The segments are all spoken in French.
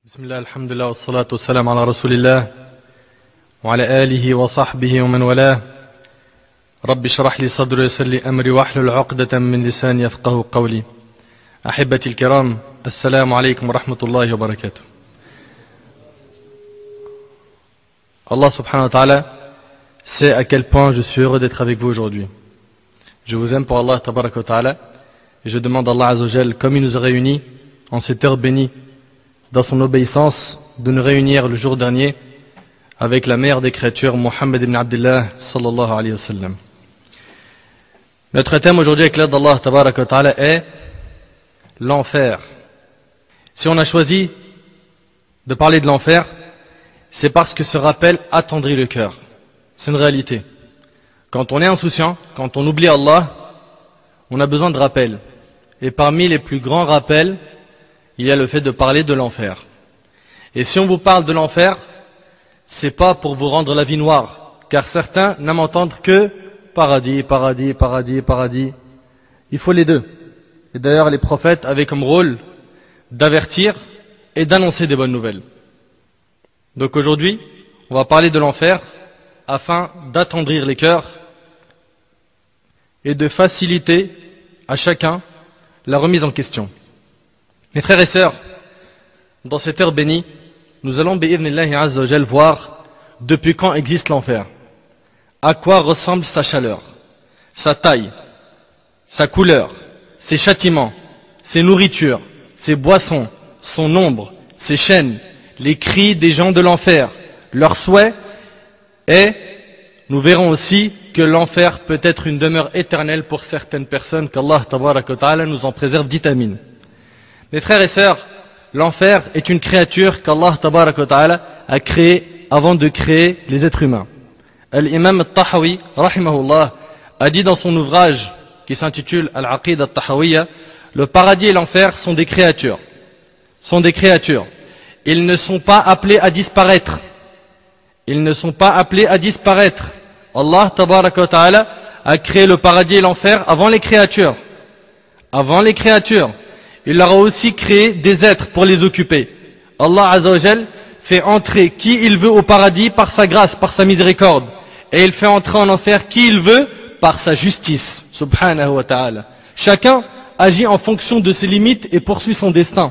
بسم الله الحمد لله والصلاة والسلام على رسول الله وعلى آله وصحبه ومن والاه رب اشرح لي صدري ويسر لي أمري واحلل عقدة من لساني يفقهوا قولي أحبتي الكرام السلام عليكم ورحمة الله وبركاته. Allah subhanahu wa ta'ala sait à quel point je suis heureux d'être avec vous aujourd'hui. Je vous aime pour Allah tabaraka wa ta'ala et je demande à Allah azza wa jal, comme il nous a réunis en cette heure bénie dans son obéissance, de nous réunir le jour dernier avec la meilleure des créatures, Muhammad ibn Abdullah sallallahu alayhi wa sallam. Notre thème aujourd'hui avec l'aide d'Allah tabaraka wa ta'ala est l'enfer. Si on a choisi de parler de l'enfer, c'est parce que ce rappel attendrit le cœur. C'est une réalité. Quand on est insouciant, quand on oublie Allah, on a besoin de rappels. Et parmi les plus grands rappels, il y a le fait de parler de l'enfer. Et si on vous parle de l'enfer, c'est pas pour vous rendre la vie noire, car certains n'aiment entendre que paradis, paradis, paradis, paradis. Il faut les deux. Et d'ailleurs, les prophètes avaient comme rôle d'avertir et d'annoncer des bonnes nouvelles. Donc aujourd'hui, on va parler de l'enfer afin d'attendrir les cœurs et de faciliter à chacun la remise en question. Mes frères et sœurs, dans cette heure bénie, nous allons bi'idhnillahi azza wa jal voir depuis quand existe l'enfer, à quoi ressemble sa chaleur, sa taille, sa couleur, ses châtiments, ses nourritures, ses boissons, son nombre, ses chaînes, les cris des gens de l'enfer, leurs souhaits, et nous verrons aussi que l'enfer peut être une demeure éternelle pour certaines personnes, qu'Allah tabaraka wa ta'ala nous en préserve, dit amin. Mes frères et sœurs, l'enfer est une créature qu'Allah tabaraka wa ta'ala a créée avant de créer les êtres humains. L'imam al-Tahawi, rahimahullah, a dit dans son ouvrage qui s'intitule Al-Aqid al-Tahawiyya, le paradis et l'enfer sont des créatures. Sont des créatures. Ils ne sont pas appelés à disparaître. Ils ne sont pas appelés à disparaître. Allah tabaraka wa ta'ala a créé le paradis et l'enfer avant les créatures. Avant les créatures. Il leur a aussi créé des êtres pour les occuper. Allah azza wa jal fait entrer qui il veut au paradis par sa grâce, par sa miséricorde. Et il fait entrer en enfer qui il veut par sa justice. Subhanahu wa ta'ala. Chacun agit en fonction de ses limites et poursuit son destin.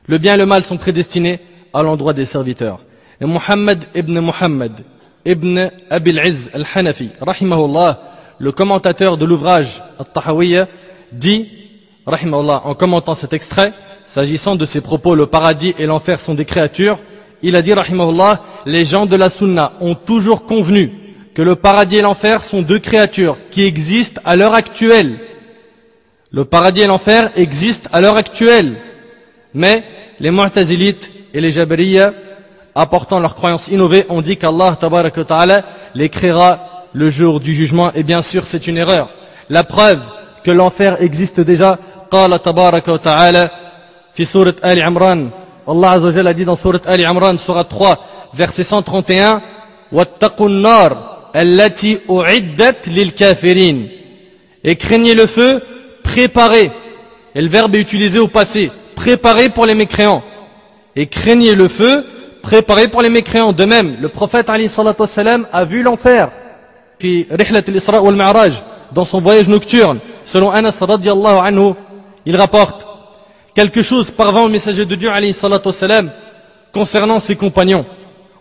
Le bien et le mal sont prédestinés à l'endroit des serviteurs. Et Muhammad ibn Abil Izz al-Hanafi, rahimahullah, le commentateur de l'ouvrage al-Tahawiyya, dit, rahimahullah, en commentant cet extrait, s'agissant de ses propos, le paradis et l'enfer sont des créatures, il a dit, rahimahullah, les gens de la sunna ont toujours convenu que le paradis et l'enfer sont deux créatures qui existent à l'heure actuelle. Le paradis et l'enfer existent à l'heure actuelle. Mais les Mu'tazilites et les Jabariyya, apportant leurs croyances innovées, ont dit qu'Allah tabaraka wa ta'ala les créera le jour du jugement. Et bien sûr, c'est une erreur. La preuve que l'enfer existe déjà, قال تبارك وتعالى في سورة آل عمران, Allah azza wa jalla a dit dans Surat Ali Imran, Surat 3, verset 131, وَاتَّقُوا النَّارِ الَّتِي أُعِدَّتْ لِلْكَافِرِينَ. Et craignez le feu, préparez. Et le verbe est utilisé au passé. Préparez pour les mécréants. Et craignez le feu, préparez pour les mécréants. De même, le prophète alayhi salatu wassalam a vu l'enfer. Fi Rihlat al-Isra wal Mi'raj, dans son voyage nocturne. Selon Anas radiyallahu anhu, il rapporte quelque chose parvint au messager de Dieu alayhi salatu wassalam concernant ses compagnons.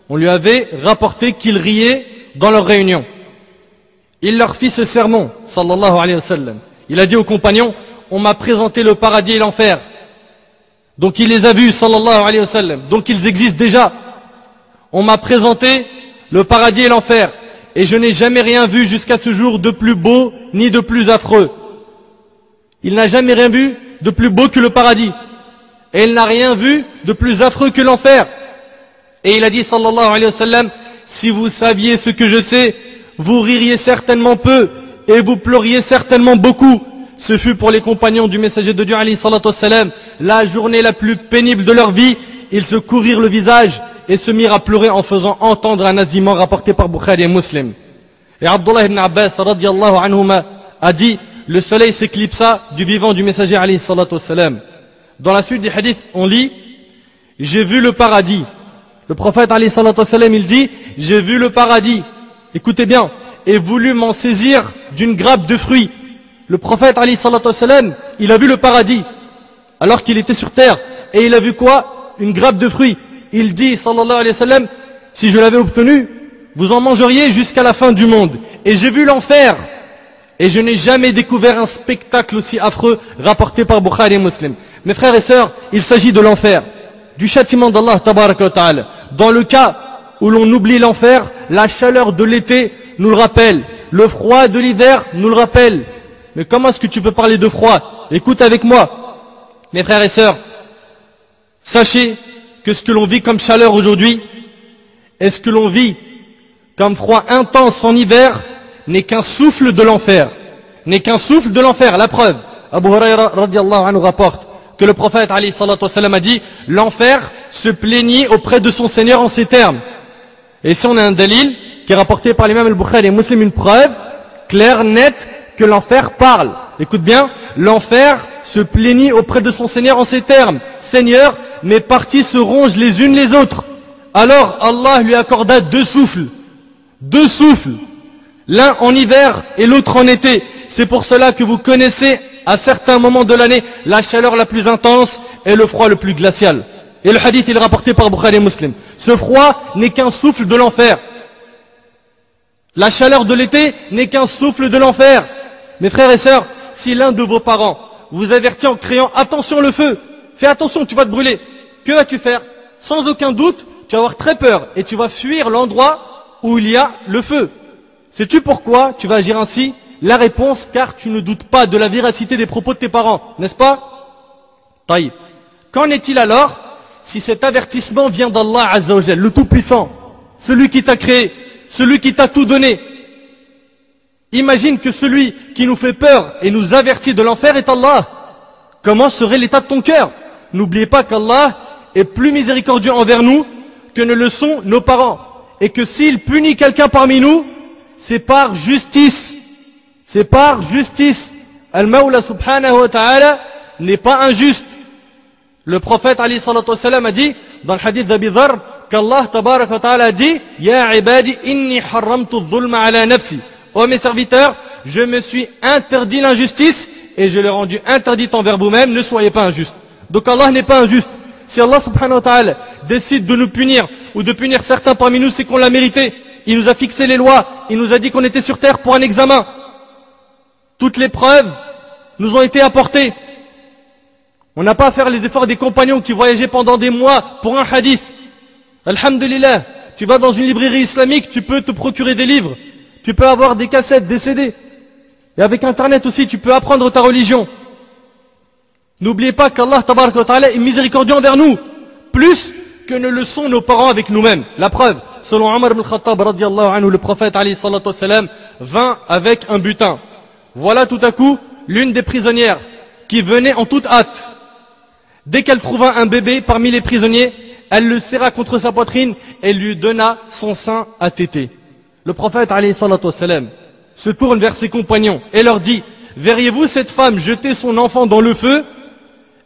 On lui avait rapporté qu'ils riaient dans leur réunion. Il leur fit ce sermon, sallallahu alayhi wa sallam. Il a dit aux compagnons, on m'a présenté le paradis et l'enfer. Donc il les a vus, sallallahu alayhi wa sallam. Donc ils existent déjà. On m'a présenté le paradis et l'enfer. Et je n'ai jamais rien vu jusqu'à ce jour de plus beau ni de plus affreux. Il n'a jamais rien vu de plus beau que le paradis. Et il n'a rien vu de plus affreux que l'enfer. Et il a dit, sallallahu alayhi wa sallam, si vous saviez ce que je sais, vous ririez certainement peu et vous pleuriez certainement beaucoup. Ce fut pour les compagnons du messager de Dieu alayhi salatu wassalam la journée la plus pénible de leur vie. Ils se couvrirent le visage et se mirent à pleurer en faisant entendre un azimant rapporté par Bukhari et Muslim. Et Abdullah ibn Abbas radiyallahu anhuma a dit, le soleil s'éclipsa du vivant du messager alayhi salatu wassalam. Dans la suite des hadiths, on lit, j'ai vu le paradis. Le prophète alayhi salatu wassalam, il dit, j'ai vu le paradis. Écoutez bien, et voulu m'en saisir d'une grappe de fruits. Le prophète alayhi salatu wassalam, il a vu le paradis alors qu'il était sur terre. Et il a vu quoi? Une grappe de fruits. Il dit, sallallahu alayhi wa sallam, si je l'avais obtenu, vous en mangeriez jusqu'à la fin du monde. Et j'ai vu l'enfer. Et je n'ai jamais découvert un spectacle aussi affreux rapporté par Bukhari et Muslim. Mes frères et sœurs, il s'agit de l'enfer, du châtiment d'Allah tabaraka wa ta'ala. Dans le cas où l'on oublie l'enfer, la chaleur de l'été nous le rappelle, le froid de l'hiver nous le rappelle. Mais comment est-ce que tu peux parler de froid? Écoute avec moi, mes frères et sœurs, sachez que ce que l'on vit comme chaleur aujourd'hui, et ce que l'on vit comme froid intense en hiver, n'est qu'un souffle de l'enfer. N'est qu'un souffle de l'enfer. La preuve, Abu Huraira radiallahu anhu rapporte que le prophète alayhi salatu wassalam a dit, l'enfer se plaignit auprès de son Seigneur en ces termes. Et si on a un dalil qui est rapporté par l'imam al-Bukhari et Muslim, une preuve claire, nette, que l'enfer parle. Écoute bien, l'enfer se plaignit auprès de son Seigneur en ces termes. Seigneur, mes parties se rongent les unes les autres. Alors Allah lui accorda deux souffles. Deux souffles. L'un en hiver et l'autre en été. C'est pour cela que vous connaissez à certains moments de l'année la chaleur la plus intense et le froid le plus glacial. Et le hadith il est rapporté par Bukhari et Muslim. Ce froid n'est qu'un souffle de l'enfer. La chaleur de l'été n'est qu'un souffle de l'enfer. Mes frères et sœurs, si l'un de vos parents vous avertit en criant attention le feu, fais attention, tu vas te brûler, que vas-tu faire? Sans aucun doute, tu vas avoir très peur et tu vas fuir l'endroit où il y a le feu. Sais-tu pourquoi tu vas agir ainsi? La réponse, car tu ne doutes pas de la véracité des propos de tes parents, n'est-ce pas? Taïb. Qu'en est-il alors si cet avertissement vient d'Allah Azza wa Jal, le Tout-Puissant, celui qui t'a créé, celui qui t'a tout donné? Imagine que celui qui nous fait peur et nous avertit de l'enfer est Allah. Comment serait l'état de ton cœur? N'oubliez pas qu'Allah est plus miséricordieux envers nous que ne le sont nos parents. Et que s'il punit quelqu'un parmi nous, c'est par justice. C'est par justice. Al-Mawla subhanahu wa ta'ala n'est pas injuste. Le prophète alayhi salatu wassalam a dit, dans le hadith d'Abi Dharr, qu'Allah tabarak wa ta'ala a dit, Ya ibadi inni harramtu dhulma ala nafsi. Ô mes serviteurs, je me suis interdit l'injustice et je l'ai rendu interdite envers vous-même, ne soyez pas injustes. Donc Allah n'est pas injuste. Si Allah subhanahu wa ta'ala décide de nous punir ou de punir certains parmi nous, c'est qu'on l'a mérité. Il nous a fixé les lois, il nous a dit qu'on était sur terre pour un examen. Toutes les preuves nous ont été apportées. On n'a pas à faire les efforts des compagnons qui voyageaient pendant des mois pour un hadith. Alhamdulillah, tu vas dans une librairie islamique, tu peux te procurer des livres. Tu peux avoir des cassettes, des CD. Et avec Internet aussi, tu peux apprendre ta religion. N'oubliez pas qu'Allah tabaraka wa ta'ala est miséricordieux envers nous, plus que ne le sont nos parents avec nous-mêmes. La preuve, selon Omar ibn Khattab radiallahu anhu, le prophète alayhi salatu wassalam vint avec un butin. Voilà tout à coup l'une des prisonnières qui venait en toute hâte. Dès qu'elle trouva un bébé parmi les prisonniers, elle le serra contre sa poitrine et lui donna son sein à téter. Le prophète alayhi salatu wassalam se tourne vers ses compagnons et leur dit, verriez-vous cette femme jeter son enfant dans le feu?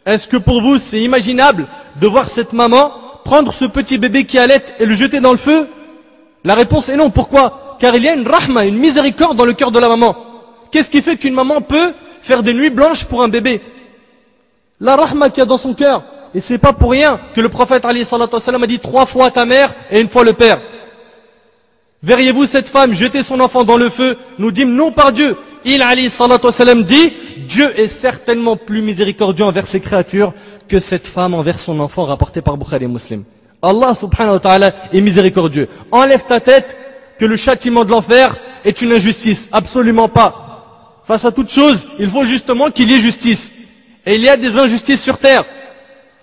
Est-ce que pour vous c'est imaginable de voir cette maman prendre ce petit bébé qui allait et le jeter dans le feu? La réponse est non. Pourquoi? Car il y a une rahma, une miséricorde dans le cœur de la maman. Qu'est-ce qui fait qu'une maman peut faire des nuits blanches pour un bébé? La rahma qu'il y a dans son cœur. Et c'est pas pour rien que le prophète alayhi salatu wassalam a dit 3 fois ta mère et 1 fois le père. Verriez-vous cette femme jeter son enfant dans le feu? Nous dîmes non par Dieu. Il alayhi salatu wassalam dit, Dieu est certainement plus miséricordieux envers ses créatures que cette femme envers son enfant, rapporté par Bukhari et Muslim. Allah subhanahu wa ta'ala est miséricordieux. Enlève ta tête que le châtiment de l'enfer est une injustice. Absolument pas. Face à toute chose, il faut justement qu'il y ait justice. Et il y a des injustices sur terre.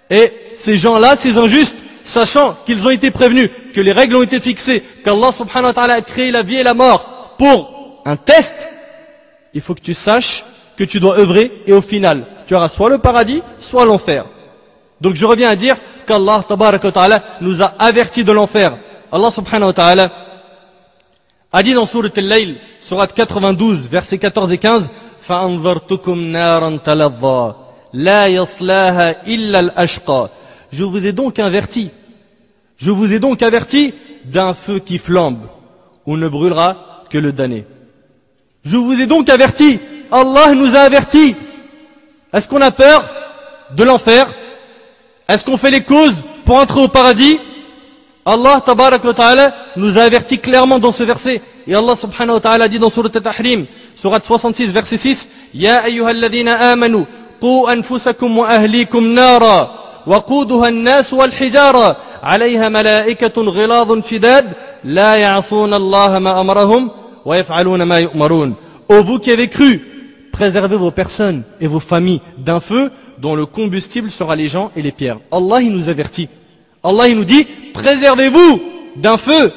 Et ces gens-là, ces injustes, sachant qu'ils ont été prévenus, que les règles ont été fixées, qu'Allah subhanahu wa ta'ala a créé la vie et la mort pour un test, il faut que tu saches que tu dois œuvrer et au final, tu auras soit le paradis, soit l'enfer. Donc je reviens à dire qu'Allah tabaraka wa ta'ala nous a avertis de l'enfer. Allah subhanahu wa ta'ala a dit dans Surat Al-Layl, Surat 92, versets 14 et 15, فَأَنْظَرْتُكُمْ نَارًا تَلَظَّى لَا يَصْلَاهَا إِلَّا الْأَشْقَى Je vous ai donc averti. Je vous ai donc averti d'un feu qui flambe, où ne brûlera que le damné. Je vous ai donc averti. Allah nous a avertis. Est-ce qu'on a peur de l'enfer? Est-ce qu'on fait les causes pour entrer au paradis? Allah tabarak wa ta'ala nous a avertis clairement dans ce verset. Et Allah subhanahu wa ta'ala dit dans Surat At-Tahrim, Surat 66, verset 6, Ya ayyuhalladhina amanu, qu anfusakum wa ahlikum nara, wa quduha an-nas wal hijara, alayha malaikatun ghiladun shidad, la ya'asuna Allah ma amarahum, wa yaf'aluna ma yu'marun. Ô vous qui avez cru, préservez vos personnes et vos familles d'un feu dont le combustible sera les gens et les pierres. Allah il nous avertit. Allah il nous dit, préservez-vous d'un feu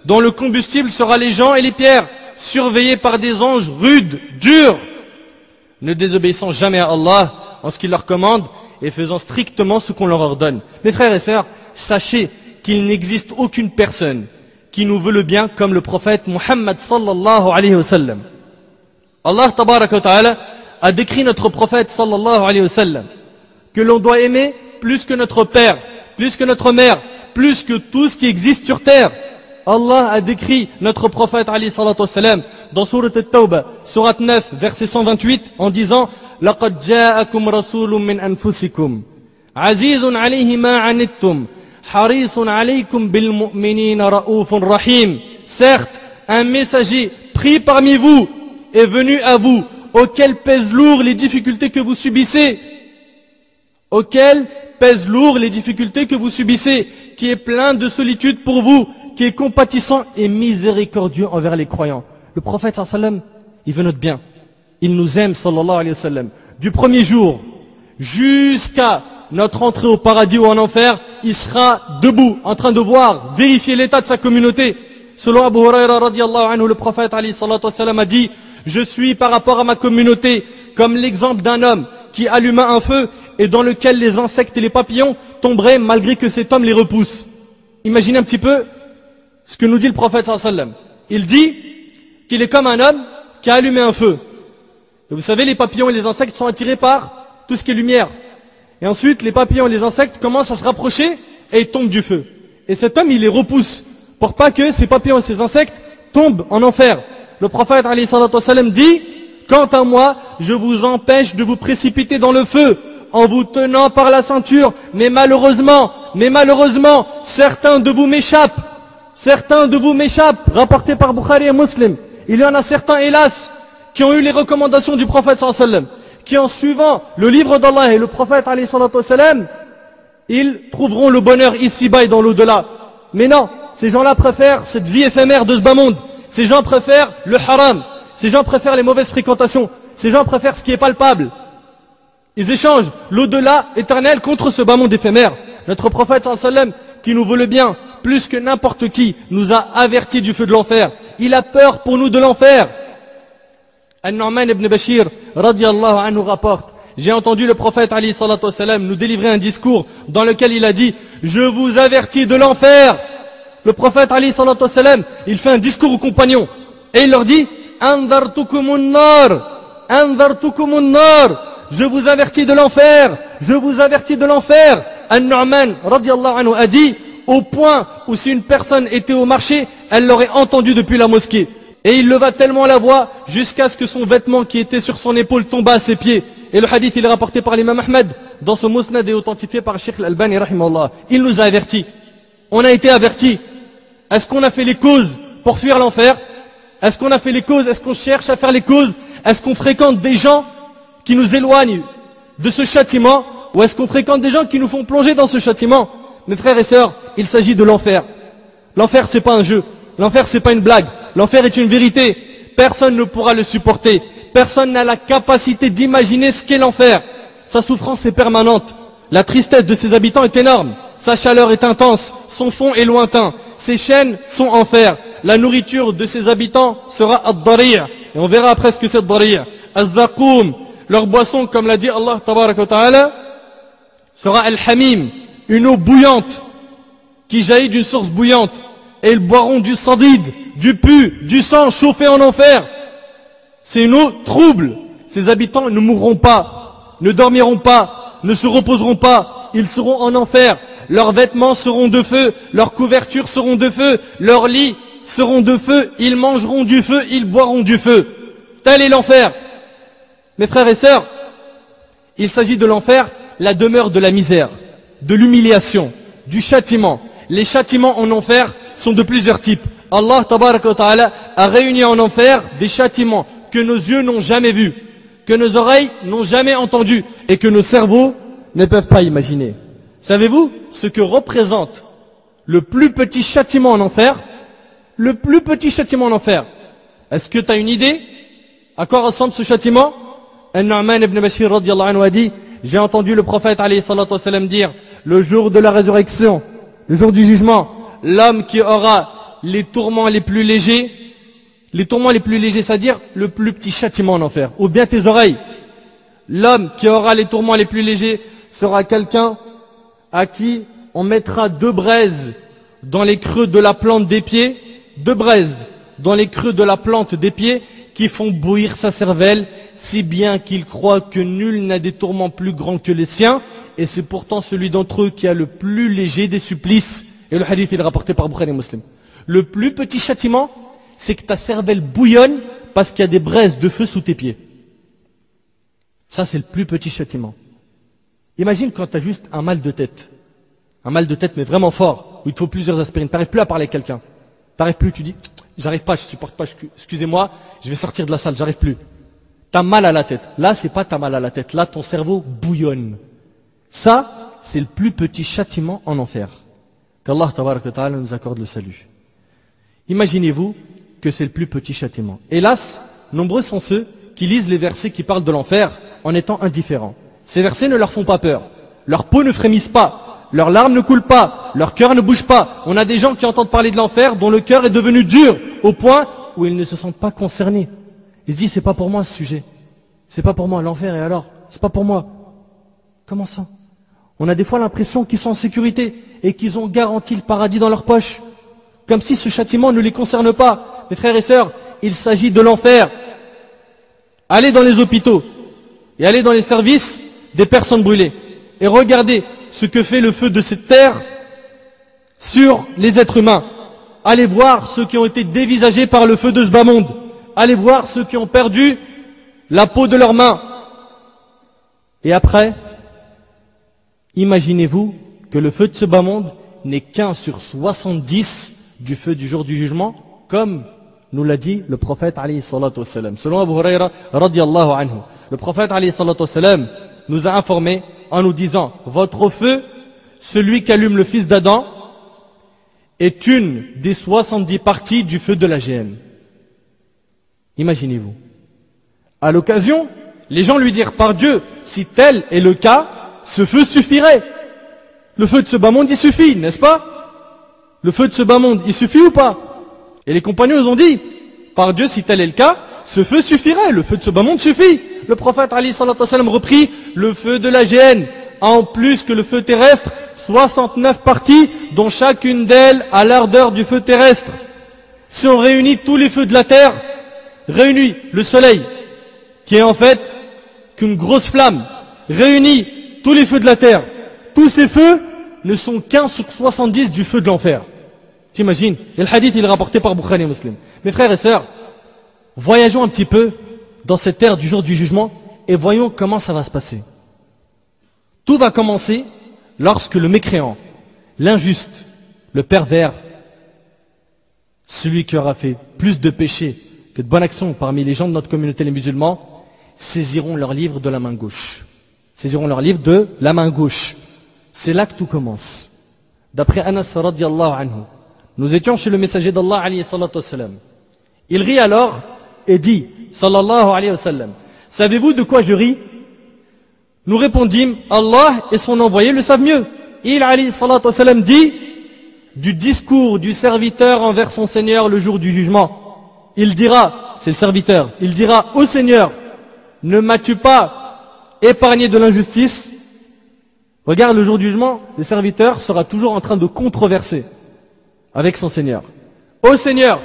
dont le combustible sera les gens et les pierres, surveillés par des anges rudes, durs, ne désobéissant jamais à Allah en ce qu'il leur commande et faisant strictement ce qu'on leur ordonne. Mes frères et sœurs, sachez qu'il n'existe aucune personne qui nous veut le bien comme le prophète Muhammad sallallahu alayhi wa sallam. Allah tabaraka wa ta'ala a décrit notre prophète sallallahu alayhi wa sallam que l'on doit aimer plus que notre père, plus que notre mère, plus que tout ce qui existe sur terre. Allah a décrit notre prophète alayhi salatu wa sallam dans Surat At-Tawbah, Surat 9, verset 128, en disant لَقَدْ جَاءَكُمْ رَسُولٌ مِّنْ أَنفُسِكُمْ عَزِيزٌ عَلَيْهِ مَا عَنِتُّمْ حَرِيصٌ عَلَيْكُمْ بِالْمُؤْمِنِينَ رَؤُوفٌ رَحِيمٌ. Certes, un messager pris parmi vous est venu à vous, auquel pèsent lourd les difficultés que vous subissez, auquel pèsent lourd les difficultés que vous subissez, qui est plein de solitude pour vous, qui est compatissant et miséricordieux envers les croyants. Le prophète sallallahu alayhi wa sallam, il veut notre bien. Il nous aime sallallahu alayhi wa sallam. Du premier jour jusqu'à notre entrée au paradis ou en enfer, il sera debout, en train de voir, vérifier l'état de sa communauté. Selon Abu Huraira radiyallahu anhu, le prophète alayhi salatu wa sallam a dit, je suis par rapport à ma communauté comme l'exemple d'un homme qui alluma un feu et dans lequel les insectes et les papillons tomberaient malgré que cet homme les repousse. Imaginez un petit peu ce que nous dit le prophète sallallahu alayhi wa sallam. Il dit qu'il est comme un homme qui a allumé un feu. Et vous savez, les papillons et les insectes sont attirés par tout ce qui est lumière. Et ensuite, les papillons et les insectes commencent à se rapprocher et ils tombent du feu. Et cet homme, il les repousse pour pas que ces papillons et ces insectes tombent en enfer. Le prophète alayhi salatu wa sallam dit, quant à moi, je vous empêche de vous précipiter dans le feu en vous tenant par la ceinture. Mais malheureusement, certains de vous m'échappent. Certains de vous m'échappent, rapporté par Bukhari et Muslim. Il y en a certains, hélas, qui ont eu les recommandations du prophète sallallahu alayhi wa sallam, qui en suivant le livre d'Allah et le prophète alayhi salatu wa sallam, ils trouveront le bonheur ici-bas et dans l'au-delà. Mais non, ces gens-là préfèrent cette vie éphémère de ce bas monde. Ces gens préfèrent le haram. Ces gens préfèrent les mauvaises fréquentations. Ces gens préfèrent ce qui est palpable. Ils échangent l'au-delà éternel contre ce bas monde éphémère. Notre prophète sallallahu alayhi wa sallam, qui nous veut le bien, plus que n'importe qui, nous a avertis du feu de l'enfer. Il a peur pour nous de l'enfer. An-Nu'man ibn Bashir, radiyallahu anhu, rapporte, j'ai entendu le prophète alayhi salatu wa sallam nous délivrer un discours dans lequel il a dit, je vous avertis de l'enfer. Le prophète alayhi salatu wa sallam, il fait un discours aux compagnons et il leur dit, Anzartukumun nar, Anzartukumun nar, je vous avertis de l'enfer, je vous avertis de l'enfer. An-Nu'man, radiyallahu anhu, a dit, au point où si une personne était au marché, elle l'aurait entendu depuis la mosquée. Et il leva tellement la voix jusqu'à ce que son vêtement qui était sur son épaule tomba à ses pieds. Et le hadith il est rapporté par l'imam Ahmed dans son Musnad et authentifié par Sheikh Al-Albani rahimahullah. Il nous a avertis. On a été avertis. Est-ce qu'on a fait les causes pour fuir l'enfer? Est-ce qu'on a fait les causes? Est-ce qu'on cherche à faire les causes? Est-ce qu'on fréquente des gens qui nous éloignent de ce châtiment? Ou est-ce qu'on fréquente des gens qui nous font plonger dans ce châtiment? Mes frères et sœurs, il s'agit de l'enfer. L'enfer c'est pas un jeu. L'enfer c'est pas une blague. L'enfer est une vérité. Personne ne pourra le supporter. Personne n'a la capacité d'imaginer ce qu'est l'enfer. Sa souffrance est permanente. La tristesse de ses habitants est énorme. Sa chaleur est intense. Son fond est lointain. Ses chaînes sont en fer. La nourriture de ses habitants sera ad-dari'. Et on verra après ce que c'est ad-dari'. Az-zaqoum. Leur boisson, comme l'a dit Allah tabaraka wa ta'ala, sera al-hamim. Une eau bouillante qui jaillit d'une source bouillante. Et ils boiront du sandid, du pu, du sang chauffé en enfer. C'est une eau trouble. Ces habitants ne mourront pas, ne dormiront pas, ne se reposeront pas. ils seront en enfer. Leurs vêtements seront de feu, leurs couvertures seront de feu, leurs lits seront de feu, ils mangeront du feu, ils boiront du feu. Tel est l'enfer. Mes frères et sœurs, il s'agit de l'enfer, la demeure de la misère, de l'humiliation, du châtiment. Les châtiments en enfer sont de plusieurs types. Allah tabaraka wa ta'ala a réuni en enfer des châtiments que nos yeux n'ont jamais vus, que nos oreilles n'ont jamais entendus et que nos cerveaux ne peuvent pas imaginer. Savez-vous ce que représente le plus petit châtiment en enfer? Le plus petit châtiment en enfer. Est-ce que tu as une idée à quoi ressemble ce châtiment? An-Nu'man ibn Bashir radiyallahu anhu a dit, j'ai entendu le prophète alayhi salatu wa salam dire, le jour de la résurrection, le jour du jugement, l'homme qui aura les tourments les plus légers, c'est-à-dire le plus petit châtiment en enfer, ou bien tes oreilles. L'homme qui aura les tourments les plus légers sera quelqu'un à qui on mettra 2 braises dans les creux de la plante des pieds, 2 braises dans les creux de la plante des pieds qui font bouillir sa cervelle, si bien qu'il croit que nul n'a des tourments plus grands que les siens, et c'est pourtant celui d'entre eux qui a le plus léger des supplices. Et le hadith il est rapporté par Bukhari et Muslim. Le plus petit châtiment, c'est que ta cervelle bouillonne parce qu'il y a des braises de feu sous tes pieds. Ça c'est le plus petit châtiment. Imagine quand tu as juste un mal de tête mais vraiment fort, où il te faut plusieurs aspirines, tu n'arrives plus à parler à quelqu'un. T'arrives plus, tu dis, j'arrive pas, je supporte pas, excusez-moi, je vais sortir de la salle, j'arrive plus. T'as mal à la tête. Là, c'est pas t'as mal à la tête, là, ton cerveau bouillonne. Ça, c'est le plus petit châtiment en enfer. Qu'Allah tabaraka wa ta'ala nous accorde le salut. Imaginez-vous que c'est le plus petit châtiment. Hélas, nombreux sont ceux qui lisent les versets qui parlent de l'enfer en étant indifférents. Ces versets ne leur font pas peur. Leur peau ne frémisse pas. Leurs larmes ne coulent pas, leur cœur ne bouge pas. On a des gens qui entendent parler de l'enfer dont le cœur est devenu dur au point où ils ne se sentent pas concernés. Ils se disent c'est pas pour moi ce sujet. C'est pas pour moi l'enfer et alors? C'est pas pour moi. Comment ça? On a des fois l'impression qu'ils sont en sécurité et qu'ils ont garanti le paradis dans leur poche. Comme si ce châtiment ne les concerne pas. Mes frères et sœurs, il s'agit de l'enfer. Allez dans les hôpitaux et allez dans les services des personnes brûlées et regardez ce que fait le feu de cette terre sur les êtres humains. Allez voir ceux qui ont été dévisagés par le feu de ce bas monde. Allez voir ceux qui ont perdu la peau de leurs mains. Et après, imaginez-vous que le feu de ce bas monde n'est qu'un sur 70 du feu du jour du jugement, comme nous l'a dit le prophète alayhi salatu wassalam. Selon Abu Huraira radiyallahu anhu, le prophète alayhi salatu wassalam nous a informé en nous disant, votre feu, celui qu'allume le fils d'Adam, est une des 70 parties du feu de la géhenne. Imaginez-vous. À l'occasion, les gens lui dirent, par Dieu, si tel est le cas, ce feu suffirait. Le feu de ce bas monde, il suffit, n'est-ce pas? Le feu de ce bas monde, il suffit ou pas? Et les compagnons nous ont dit, par Dieu, si tel est le cas, ce feu suffirait, le feu de ce bas monde suffit. Le prophète alayhi salatu wa sallam reprit, le feu de la géhenne a en plus que le feu terrestre 69 parties dont chacune d'elles a l'ardeur du feu terrestre. Si on réunit tous les feux de la terre, réunit le soleil qui est en fait qu'une grosse flamme, réunit tous les feux de la terre, tous ces feux ne sont qu'un sur 70 du feu de l'enfer. T'imagines? Et le hadith il est rapporté par Bukhari et Muslim. Mes frères et sœurs, voyageons un petit peu dans cette ère du jour du jugement et voyons comment ça va se passer. Tout va commencer lorsque le mécréant, l'injuste, le pervers, celui qui aura fait plus de péchés que de bonnes actions parmi les gens de notre communauté les musulmans, saisiront leur livre de la main gauche. Saisiront leur livre de la main gauche. C'est là que tout commence. D'après Anas radiyallahu anhu, nous étions chez le messager d'Allah alayhi salatu wassalam. Il rit alors et dit, sallallahu alayhi wa sallam, savez-vous de quoi je ris? Nous répondîmes, Allah et son envoyé le savent mieux. Il alayhi salatu wa sallam dit, du discours du serviteur envers son Seigneur le jour du jugement. Il dira, c'est le serviteur, il dira au Seigneur, ne m'as-tu pas épargné de l'injustice? Regarde le jour du jugement, le serviteur sera toujours en train de controverser avec son Seigneur. Ô Seigneur,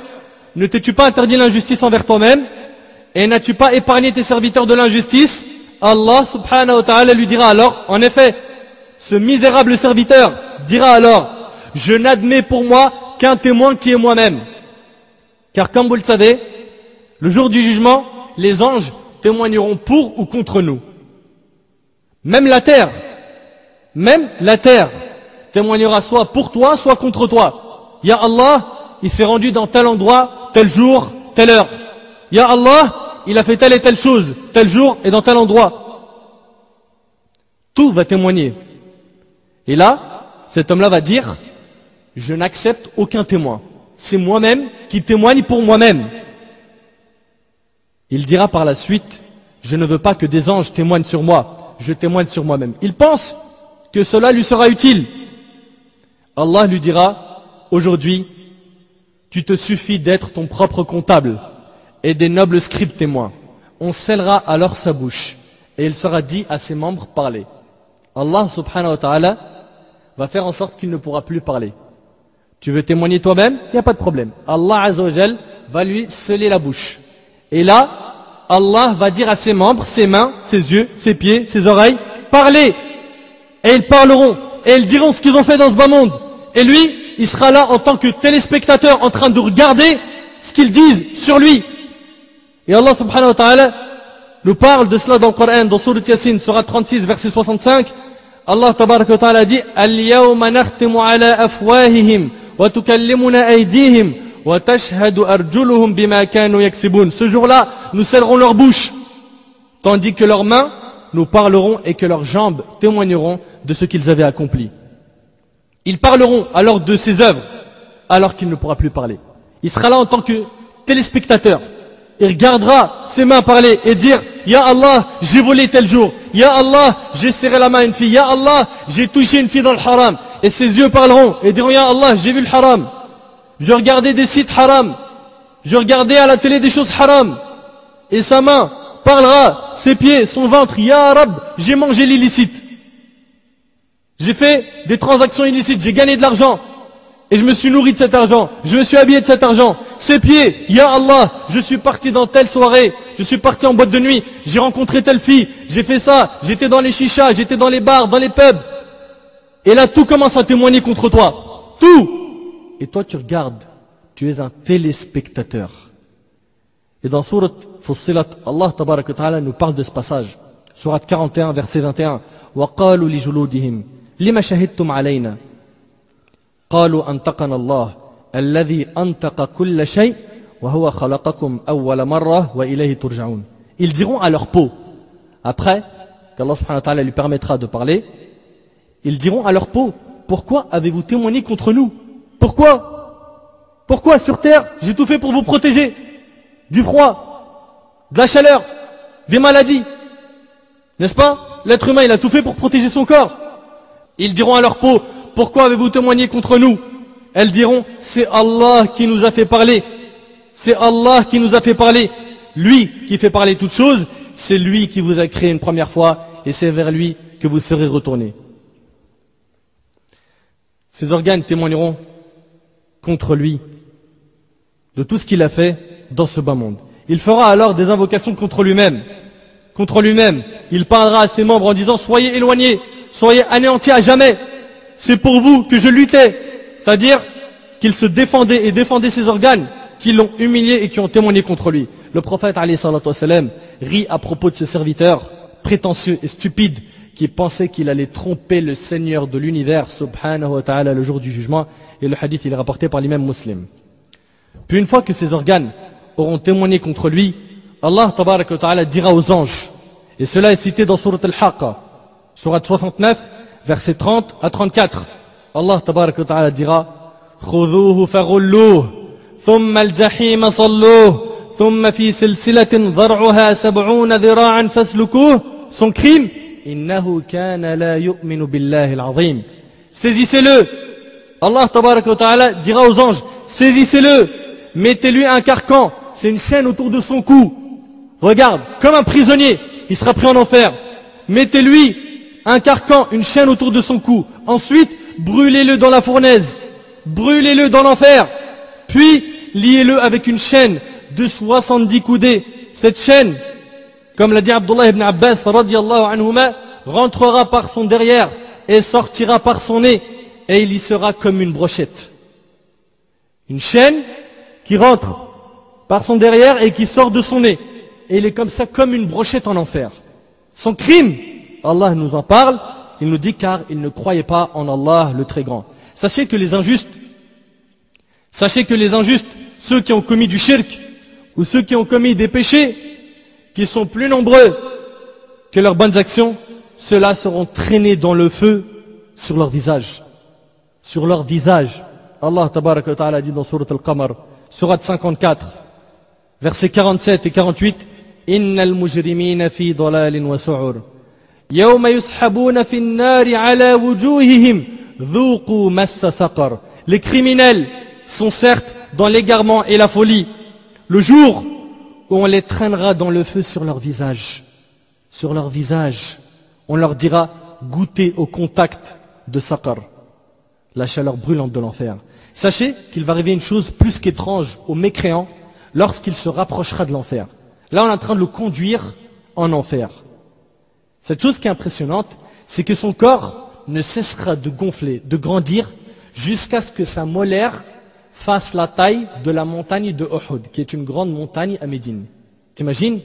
ne t'es-tu pas interdit l'injustice envers toi-même? Et n'as-tu pas épargné tes serviteurs de l'injustice? Allah subhanahu wa ta'ala lui dira alors, en effet, ce misérable serviteur dira alors, je n'admets pour moi qu'un témoin qui est moi-même. Car comme vous le savez, le jour du jugement, les anges témoigneront pour ou contre nous. Même la terre témoignera soit pour toi, soit contre toi. Ya Allah, il s'est rendu dans tel endroit, tel jour, telle heure. Ya Allah, il a fait telle et telle chose, tel jour et dans tel endroit. Tout va témoigner. Et là, cet homme-là va dire, je n'accepte aucun témoin. C'est moi-même qui témoigne pour moi-même. Il dira par la suite, je ne veux pas que des anges témoignent sur moi, je témoigne sur moi-même. Il pense que cela lui sera utile. Allah lui dira, aujourd'hui, tu te suffis d'être ton propre comptable et des nobles scribes témoins. On scellera alors sa bouche et il sera dit à ses membres, parlez. Allah subhanahu wa ta'ala va faire en sorte qu'il ne pourra plus parler. Tu veux témoigner toi-même? Il n'y a pas de problème. Allah azza wa jal va lui sceller la bouche. Et là, Allah va dire à ses membres, ses mains, ses yeux, ses pieds, ses oreilles, parlez. Et ils parleront. Et ils diront ce qu'ils ont fait dans ce bas monde. Et lui, il sera là en tant que téléspectateur en train de regarder ce qu'ils disent sur lui. Et Allah subhanahu wa ta'ala nous parle de cela dans le Coran, dans Sourate Yasin, Sourate 36, verset 65. Allah tabaraka wa ta'ala dit, Al-yawma nakhtimu ala afwahihim wa tukallimuna aydihim wa tashhadu arjuluhum bima kanu yaksibun. Ce jour-là, nous scellerons leur bouche, tandis que leurs mains nous parleront et que leurs jambes témoigneront de ce qu'ils avaient accompli. Ils parleront alors de ses œuvres, alors qu'il ne pourra plus parler. Il sera là en tant que téléspectateur. Il regardera ses mains parler et dire, Ya Allah, j'ai volé tel jour. Ya Allah, j'ai serré la main à une fille. Ya Allah, j'ai touché une fille dans le haram. Et ses yeux parleront et diront, Ya Allah, j'ai vu le haram. Je regardais des sites haram. Je regardais à la télé des choses haram. Et sa main parlera, ses pieds, son ventre, Ya Rab, j'ai mangé l'illicite. J'ai fait des transactions illicites, j'ai gagné de l'argent. Et je me suis nourri de cet argent, je me suis habillé de cet argent. Ses pieds, Ya Allah, je suis parti dans telle soirée, je suis parti en boîte de nuit, j'ai rencontré telle fille, j'ai fait ça, j'étais dans les chichas, j'étais dans les bars, dans les pubs. Et là, tout commence à témoigner contre toi. Tout. Et toi, tu regardes, tu es un téléspectateur. Et dans Sourate Fussilat, Allah tabaraka wa ta'ala nous parle de ce passage. Sourate 41, verset 21. وَقَالُوا لِجُلُودِهِمْ لِمَ شَهِدْتُمْ عَلَيْنَا قالوا أنطقنا الله الذي أنطق كل شيء وهو خلقكم أول مرة وإليه ترجعون. Ils diront à leur peau, après qu'Allah subhanahu wa ta'ala lui permettra de parler, ils diront à leur peau, pourquoi avez-vous témoigné contre nous? Pourquoi sur terre j'ai tout fait pour vous protéger du froid, de la chaleur, des maladies, n'est-ce pas? L'être humain il a tout fait pour protéger son corps. Ils diront à leur peau, pourquoi avez-vous témoigné contre nous? Elles diront, c'est Allah qui nous a fait parler. C'est Allah qui nous a fait parler. Lui qui fait parler toutes choses, c'est lui qui vous a créé une première fois et c'est vers lui que vous serez retournés. Ces organes témoigneront contre lui de tout ce qu'il a fait dans ce bas monde. Il fera alors des invocations contre lui-même. Contre lui-même. Il parlera à ses membres en disant, soyez éloignés, soyez anéantis à jamais. C'est pour vous que je luttais. C'est-à-dire qu'il se défendait et défendait ses organes qui l'ont humilié et qui ont témoigné contre lui. Le prophète alayhi salatu wassalam rit à propos de ce serviteur prétentieux et stupide qui pensait qu'il allait tromper le Seigneur de l'univers subhanahu wa ta'ala le jour du jugement. Et le hadith il est rapporté par l'imam Muslim. Puis une fois que ces organes auront témoigné contre lui, Allah tabaraka wa ta'ala dira aux anges, et cela est cité dans Sourate Al-Haqqa, Sourate 69, versets 30 à 34. Allah tabaraka wa ta'ala dira, خُذُوهُ فَغُلُّوهُ ثُمَّ الْجَحِيمَ صَلُّوهُ ثُمَّ فِي سِلْسِلَةٍ ضَرْعُهَا 70 ذِرَاعًا فَاسْلُكُوهُ. Son crime, إِنَّهُ كَانَ لَا يُؤْمِنُ بِاللَّهِ الْعَظِيمِ. Saisissez-le. Allah tabaraka wa ta'ala dira aux anges, saisissez-le, mettez-lui un carcan, c'est une chaîne autour de son cou. Regarde, comme un prisonnier, il sera pris en enfer. Mettez-lui un carcan, une chaîne autour de son cou. Ensuite, brûlez-le dans la fournaise. Brûlez-le dans l'enfer. Puis, liez-le avec une chaîne de 70 coudées. Cette chaîne, comme l'a dit Abdullah ibn Abbas, radiyallahu anhuma, rentrera par son derrière, et sortira par son nez, et il y sera comme une brochette. Une chaîne qui rentre par son derrière et qui sort de son nez. Et il est comme ça, comme une brochette en enfer. Son crime, Allah nous en parle, il nous dit car il ne croyait pas en Allah le très grand. Sachez que les injustes, ceux qui ont commis du shirk, ou ceux qui ont commis des péchés, qui sont plus nombreux que leurs bonnes actions, ceux-là seront traînés dans le feu sur leur visage. Sur leur visage. Allah tabaraka wa ta'ala dit dans Surat Al-Qamar, Surat 54, versets 47 et 48, Innal mujrimina fi dalalin wa su'ur. Yawma yushabuna fi an-nari ala wujuhihim, dhuqu massa saqar. Les criminels sont certes dans l'égarement et la folie, le jour où on les traînera dans le feu sur leur visage. Sur leur visage, on leur dira goûtez au contact de saqar, la chaleur brûlante de l'enfer. Sachez qu'il va arriver une chose plus qu'étrange aux mécréants lorsqu'il se rapprochera de l'enfer. Là, on est en train de le conduire en enfer. Cette chose qui est impressionnante, c'est que son corps ne cessera de gonfler, de grandir, jusqu'à ce que sa molaire fasse la taille de la montagne de Uhud, qui est une grande montagne à Médine. T'imagines?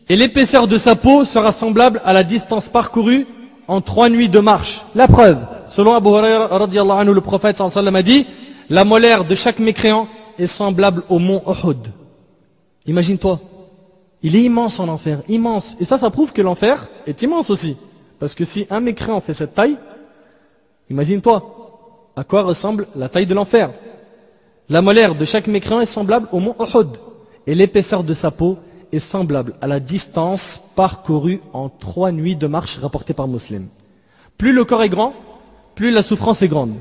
Et l'épaisseur de sa peau sera semblable à la distance parcourue en 3 nuits de marche. La preuve, selon Abu Huraira radiyallahu anhu, le prophète sallallahu alayhi wa sallam a dit, la molaire de chaque mécréant est semblable au mont Uhud. Imagine-toi, il est immense en enfer, immense. Et ça prouve que l'enfer est immense aussi. Parce que si un mécréant fait cette taille, imagine-toi à quoi ressemble la taille de l'enfer. La molaire de chaque mécréant est semblable au mont Uhud. Et l'épaisseur de sa peau est semblable à la distance parcourue en 3 nuits de marche rapportée par Muslim. Plus le corps est grand, plus la souffrance est grande.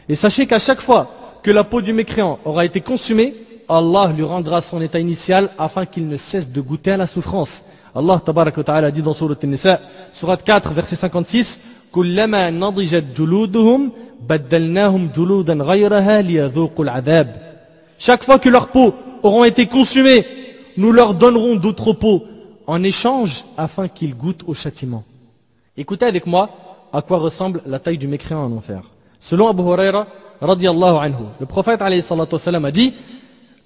Et sachez qu'à chaque fois que la peau du mécréant aura été consumée, Allah lui rendra son état initial afin qu'il ne cesse de goûter à la souffrance. Allah tabaraka wa ta'ala dit dans Surat An-Nisa, Surat 4, verset 56, Kullama nadijat juluduhum baddalnahum juludan ghayraha liyadhuqul adhab. Chaque fois que leurs peaux auront été consumées, nous leur donnerons d'autres peaux en échange afin qu'ils goûtent au châtiment. Écoutez avec moi à quoi ressemble la taille du mécréant en enfer. Selon Abu Huraira radiyallahu anhu, le prophète alayhi salatu wassalam a dit,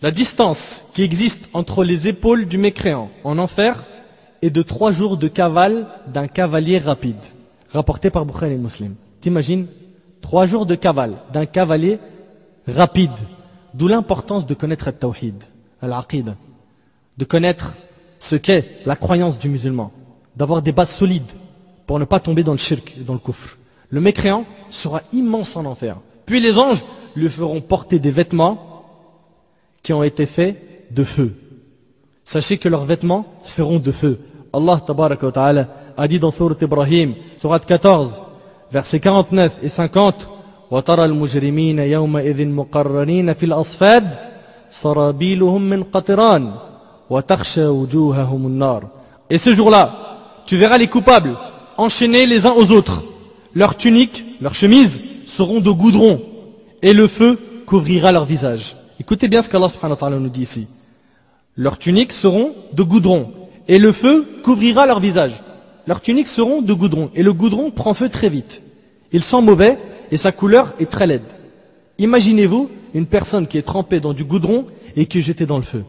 la distance qui existe entre les épaules du mécréant en enfer est de 3 jours de cavale d'un cavalier rapide, rapporté par Bukhari et Muslim. T'imagines 3 jours de cavale d'un cavalier rapide, d'où l'importance de connaître al-tawhid, al-aqid, de connaître ce qu'est la croyance du musulman, d'avoir des bases solides pour ne pas tomber dans le shirk et dans le kufr. Le mécréant sera immense en enfer. Puis les anges lui feront porter des vêtements qui ont été faits de feu. Sachez que leurs vêtements seront de feu. Allah tabaraka wa ta'ala a dit dans Surat Ibrahim, Surat 14, versets 49 et 50, وَتَرَى الْمُجْرِمِينَ يَوْمَئِذٍ مُقَرَّنِينَ فِي الْأَصْفَادِ سَرَابِيلُهُم مِّن قَطِرَانٍ وَتَخْشَى وُجُوهَهُمُ النَّارِ. Et ce jour-là, tu verras les coupables enchaînés les uns aux autres. Leurs tuniques, leurs chemises seront de goudron et le feu couvrira leur visage. Écoutez bien ce qu'Allah subhanahu wa ta'ala nous dit ici. Leurs tuniques seront de goudron et le feu couvrira leur visage. Leurs tuniques seront de goudron et le goudron prend feu très vite. Il sent mauvais et sa couleur est très laide. Imaginez-vous une personne qui est trempée dans du goudron et qui est jetée dans le feu.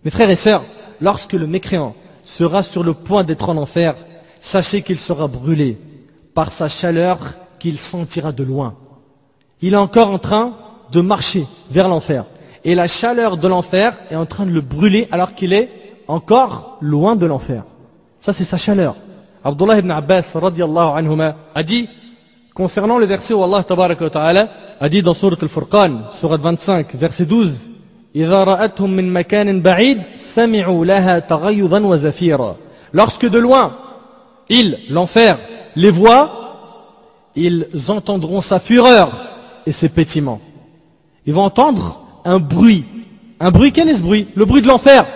Mes frères et sœurs, lorsque le mécréant sera sur le point d'être en enfer, sachez qu'il sera brûlé par sa chaleur qu'il sentira de loin. Il est encore en train de marcher vers l'enfer. Et la chaleur de l'enfer est en train de le brûler alors qu'il est encore loin de l'enfer. Ça c'est sa chaleur. Abdullah ibn Abbas radiyallahu anhuma a dit, concernant le verset où Allah tabaraka wa ta'ala a dit dans Surat Al-Furqan, Surat 25, verset 12, إِذَا رَأَتْهُمْ مِنْ مَكَانٍ بَعِيدٍ سَمِعُوا لَهَا تَغَيُّضًا وَزَفِيرًا. Lorsque de loin, l'enfer, les voit, ils entendront sa fureur et ses pétiments. Ils vont entendre un bruit. Un bruit, quel est ce bruit? Le bruit de l'enfer.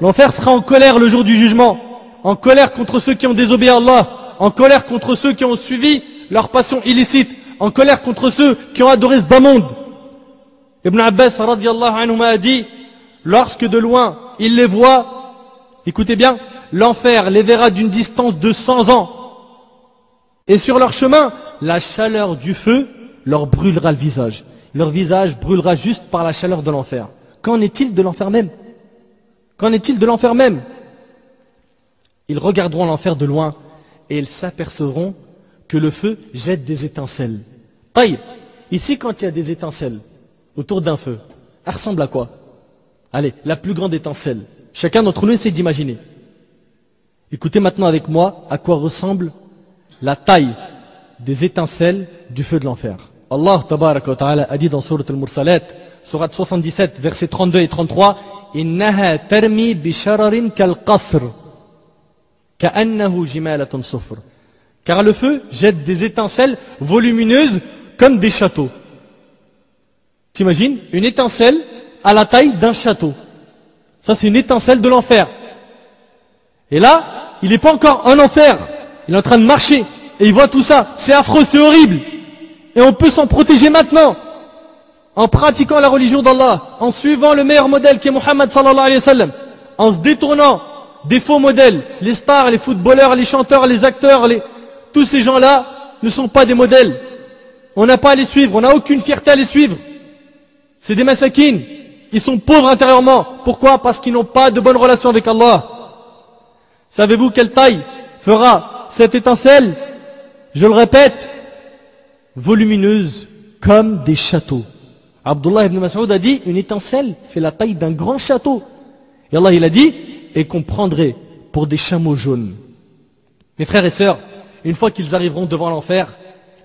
L'enfer sera en colère le jour du jugement. En colère contre ceux qui ont désobéi à Allah. En colère contre ceux qui ont suivi leur passion illicite. En colère contre ceux qui ont adoré ce bas monde. Ibn Abbas radiyallahu anhu a dit, lorsque de loin il les voit, écoutez bien, l'enfer les verra d'une distance de 100 ans. Et sur leur chemin, la chaleur du feu leur brûlera le visage. Leur visage brûlera juste par la chaleur de l'enfer. Qu'en est-il de l'enfer même? Qu'en est-il de l'enfer même? Ils regarderont l'enfer de loin et ils s'apercevront que le feu jette des étincelles. Taïb, ici quand il y a des étincelles autour d'un feu, elle ressemble à quoi? Allez, la plus grande étincelle. Chacun d'entre nous essaie d'imaginer. Écoutez maintenant avec moi à quoi ressemble la taille des étincelles du feu de l'enfer. Allah tabaraka wa ta'ala a dit dans Sourate Al-Mursalat, Sourate 77, versets 32 et 33, Innaha tarmi bishararin kal qasr, ka'annahu jimalatun sufr. Car le feu jette des étincelles volumineuses comme des châteaux. T'imagines une étincelle à la taille d'un château. Ça c'est une étincelle de l'enfer. Et là, il n'est pas encore en enfer. Il est en train de marcher. Et il voit tout ça. C'est affreux, c'est horrible. Et on peut s'en protéger maintenant. En pratiquant la religion d'Allah. En suivant le meilleur modèle qui est Muhammad sallallahu alayhi wa sallam. En se détournant des faux modèles. Les stars, les footballeurs, les chanteurs, les acteurs, tous ces gens-là ne sont pas des modèles. On n'a pas à les suivre. On n'a aucune fierté à les suivre. C'est des massakines. Ils sont pauvres intérieurement. Pourquoi? Parce qu'ils n'ont pas de bonne relation avec Allah. Savez-vous quelle taille fera cette étincelle? Je le répète, volumineuse comme des châteaux. Abdullah ibn Mas'ud a dit, une étincelle fait la taille d'un grand château. Et Allah il a dit, et qu'on prendrait pour des chameaux jaunes. Mes frères et sœurs, une fois qu'ils arriveront devant l'enfer,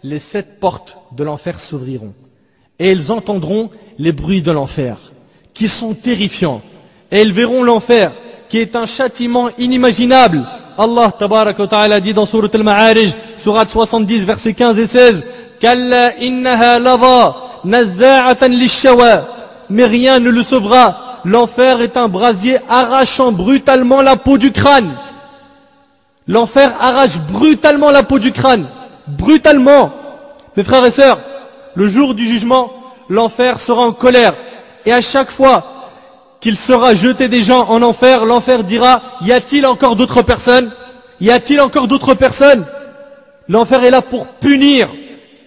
les 7 portes de l'enfer s'ouvriront. Et ils entendront les bruits de l'enfer, qui sont terrifiants. Et ils verront l'enfer, qui est un châtiment inimaginable. Allah tabaraka wa ta'ala dit dans Sourate Al-Ma'arij, Sourate 70, versets 15 et 16, Kalla innaha lava, nazza'atan lishawa. Mais rien ne le sauvera. L'enfer est un brasier arrachant brutalement la peau du crâne. L'enfer arrache brutalement la peau du crâne. Brutalement. Mes frères et sœurs, le jour du jugement, l'enfer sera en colère. Et à chaque fois qu'il sera jeté des gens en enfer, l'enfer dira, y a-t-il encore d'autres personnes? Y a-t-il encore d'autres personnes? L'enfer est là pour punir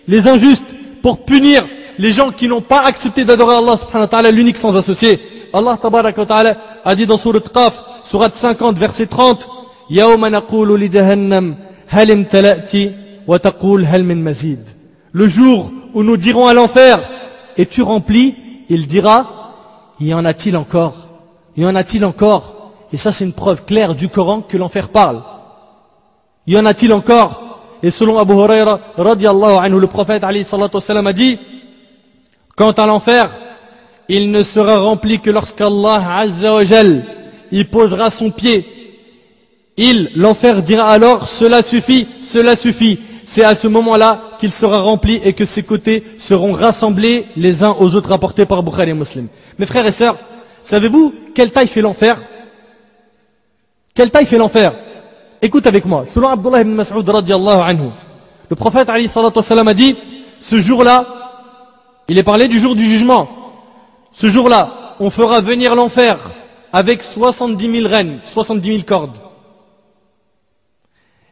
les injustes, pour punir les gens qui n'ont pas accepté d'adorer Allah subhanahu wa ta'ala, l'unique sans associé. Allah tabaraka wa ta'ala a dit dans Sourate Qaf, Sourate 50, verset 30, Yawma naqulu li jahannam hal imtala'ti wa taqul hal min mazid. Le jour où nous dirons à l'enfer, es-tu rempli? Il dira, y en a-t-il encore? Y en a-t-il encore? Et ça c'est une preuve claire du Coran que l'enfer parle. Y en a-t-il encore? Et selon Abu Huraira radiallahu anhu, le prophète alayhi salatu wassalam a dit, quant à l'enfer, il ne sera rempli que lorsqu'Allah azza wa jal y posera son pied. L'enfer dira alors, cela suffit, cela suffit. C'est à ce moment-là qu'il sera rempli et que ses côtés seront rassemblés les uns aux autres, rapportés par Bukhari et Muslim. Mes frères et sœurs, savez-vous quelle taille fait l'enfer? Quelle taille fait l'enfer? Écoute avec moi, selon Abdullah ibn Mas'ud radiallahu anhu, le prophète alayhi salatu wassalam a dit, ce jour-là, il est parlé du jour du jugement, ce jour-là, on fera venir l'enfer avec 70 000 reines, 70 000 cordes.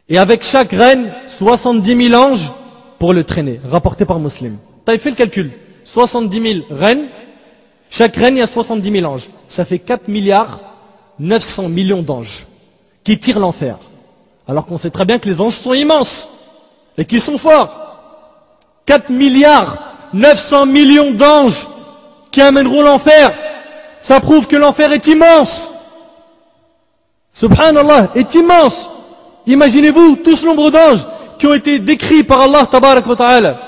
Et avec chaque reine, 70 000 anges pour le traîner, rapporté par Muslim. T'as fait le calcul, 70 000 reines, chaque reine il y a 70 000 anges. Ça fait 4 milliards 900 millions d'anges qui tirent l'enfer. Alors qu'on sait très bien que les anges sont immenses et qu'ils sont forts. 4 milliards 900 millions d'anges qui amèneront l'enfer. Ça prouve que l'enfer est immense. Subhanallah, est immense. Imaginez-vous tout ce nombre d'anges qui ont été décrits par Allah tabarak wa ta'ala.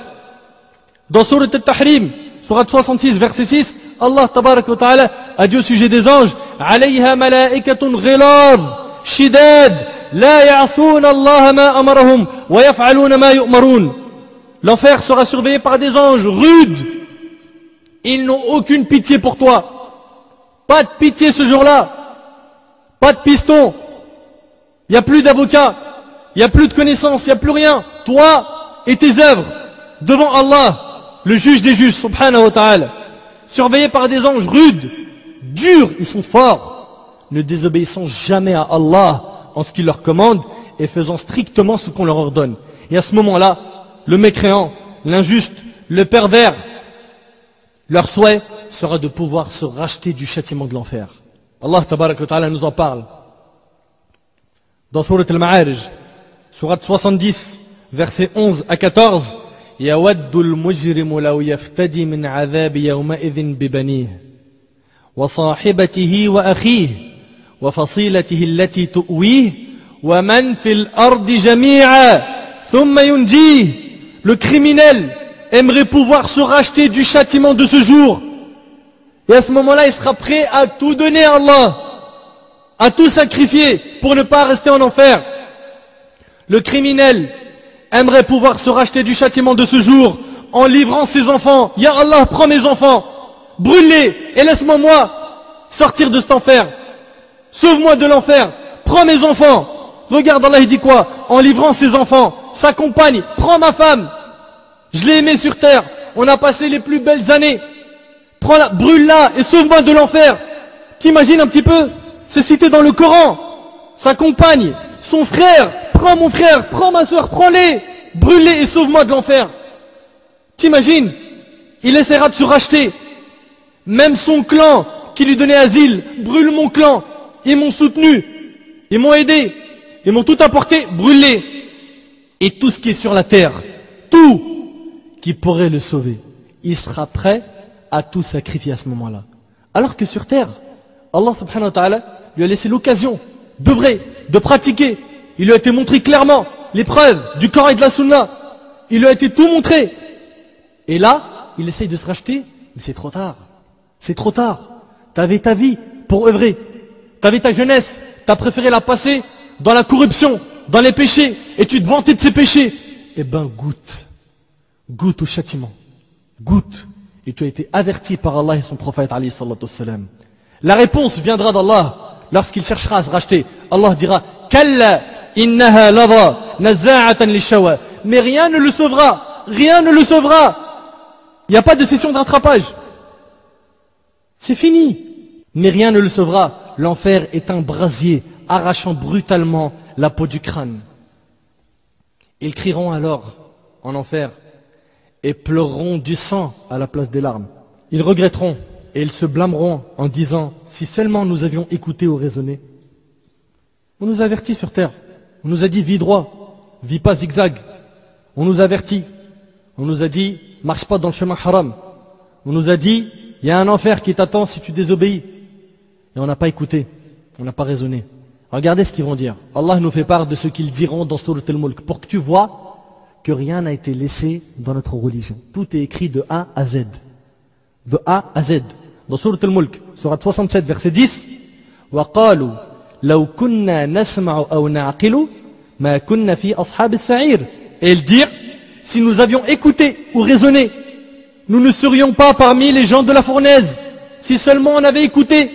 Dans Sourate Al-Tahrim, Sourate 66, verset 6, Allah tabarak wa ta'ala a dit au sujet des anges, alayha malaikatun ghilad, shidad, la ya'asuna Allah ma amarahum, wa yaf'aluna ma yu'marun. L'enfer sera surveillé par des anges rudes. Ils n'ont aucune pitié pour toi. Pas de pitié ce jour-là. Pas de piston. Il n'y a plus d'avocats, il n'y a plus de connaissances, il n'y a plus rien. Toi et tes œuvres, devant Allah, le juge des juges, subhanahu wa ta'ala, surveillés par des anges rudes, durs, ils sont forts, ne désobéissant jamais à Allah en ce qu'il leur commande et faisant strictement ce qu'on leur ordonne. Et à ce moment-là, le mécréant, l'injuste, le pervers, leur souhait sera de pouvoir se racheter du châtiment de l'enfer. Allah tabaraka wa ta'ala nous en parle. Dans Surat al-Ma'arij, Surat 70, versets 11 à 14, يود المجرم لو يفتدي من عذاب يومئذ ببنيه وصاحبته وأخيه وفصيلته التي تؤويه ومن في الأرض جميعا ثم ينجيه. Le criminel aimerait pouvoir se racheter du châtiment de ce jour. Et à ce moment-là, il sera prêt à tout donner à Allah, à tout sacrifier pour ne pas rester en enfer. Le criminel aimerait pouvoir se racheter du châtiment de ce jour en livrant ses enfants. Ya Allah, prends mes enfants, brûle-les et laisse-moi sortir de cet enfer. Sauve-moi de l'enfer, prends mes enfants. Regarde, Allah il dit quoi? En livrant ses enfants, sa compagne, prends ma femme. Je l'ai aimée sur terre, on a passé les plus belles années. Prends-la, brûle-la et sauve-moi de l'enfer. T'imagines un petit peu? C'est cité dans le Coran. Sa compagne, son frère, prends mon frère, prends ma soeur, prends-les, brûle-les et sauve-moi de l'enfer. T'imagines? Il essaiera de se racheter. Même son clan qui lui donnait asile, brûle mon clan. Ils m'ont soutenu, ils m'ont aidé, ils m'ont tout apporté, brûle-les. Et tout ce qui est sur la terre, tout qui pourrait le sauver, il sera prêt à tout sacrifier à ce moment-là. Alors que sur terre, Allah subhanahu wa ta'ala lui a laissé l'occasion d'œuvrer, de pratiquer. Il lui a été montré clairement les preuves du Coran et de la Sunna. Il lui a été tout montré. Et là, il essaye de se racheter, mais c'est trop tard. C'est trop tard. T'avais ta vie pour œuvrer. T'avais ta jeunesse. T'as préféré la passer dans la corruption, dans les péchés, et tu te vantais de ces péchés. Eh ben, goûte. Goûte au châtiment. Goûte. Et tu as été averti par Allah et son prophète alayhi salatu wassalam. La réponse viendra d'Allah lorsqu'il cherchera à se racheter. Allah dira Kalla innaha lava nazza'atan lishawa. Mais rien ne le sauvera. Rien ne le sauvera. Il n'y a pas de session de rattrapage. C'est fini. Mais rien ne le sauvera. L'enfer est un brasier arrachant brutalement la peau du crâne. Ils crieront alors en enfer et pleureront du sang à la place des larmes. Ils regretteront et ils se blâmeront en disant si seulement nous avions écouté ou raisonné. On nous avertit sur terre. On nous a dit vis droit, vis pas zigzag. On nous avertit. On nous a dit marche pas dans le chemin haram. On nous a dit il y a un enfer qui t'attend si tu désobéis. Et on n'a pas écouté. On n'a pas raisonné. Regardez ce qu'ils vont dire. Allah nous fait part de ce qu'ils diront dans Surat al-Mulk pour que tu vois que rien n'a été laissé dans notre religion. Tout est écrit de A à Z. De A à Z. Dans Surat al-Mulk, Surat 67, verset 10, وَقَالُوا لَوْ كُنَّا نَسْمَعُ أَوْ نَعْقِلُ مَا كُنَّا فِي أَصْحَابِ السَّعِيرِ. Et ils dirent, si nous avions écouté ou raisonné, nous ne serions pas parmi les gens de la fournaise. Si seulement on avait écouté,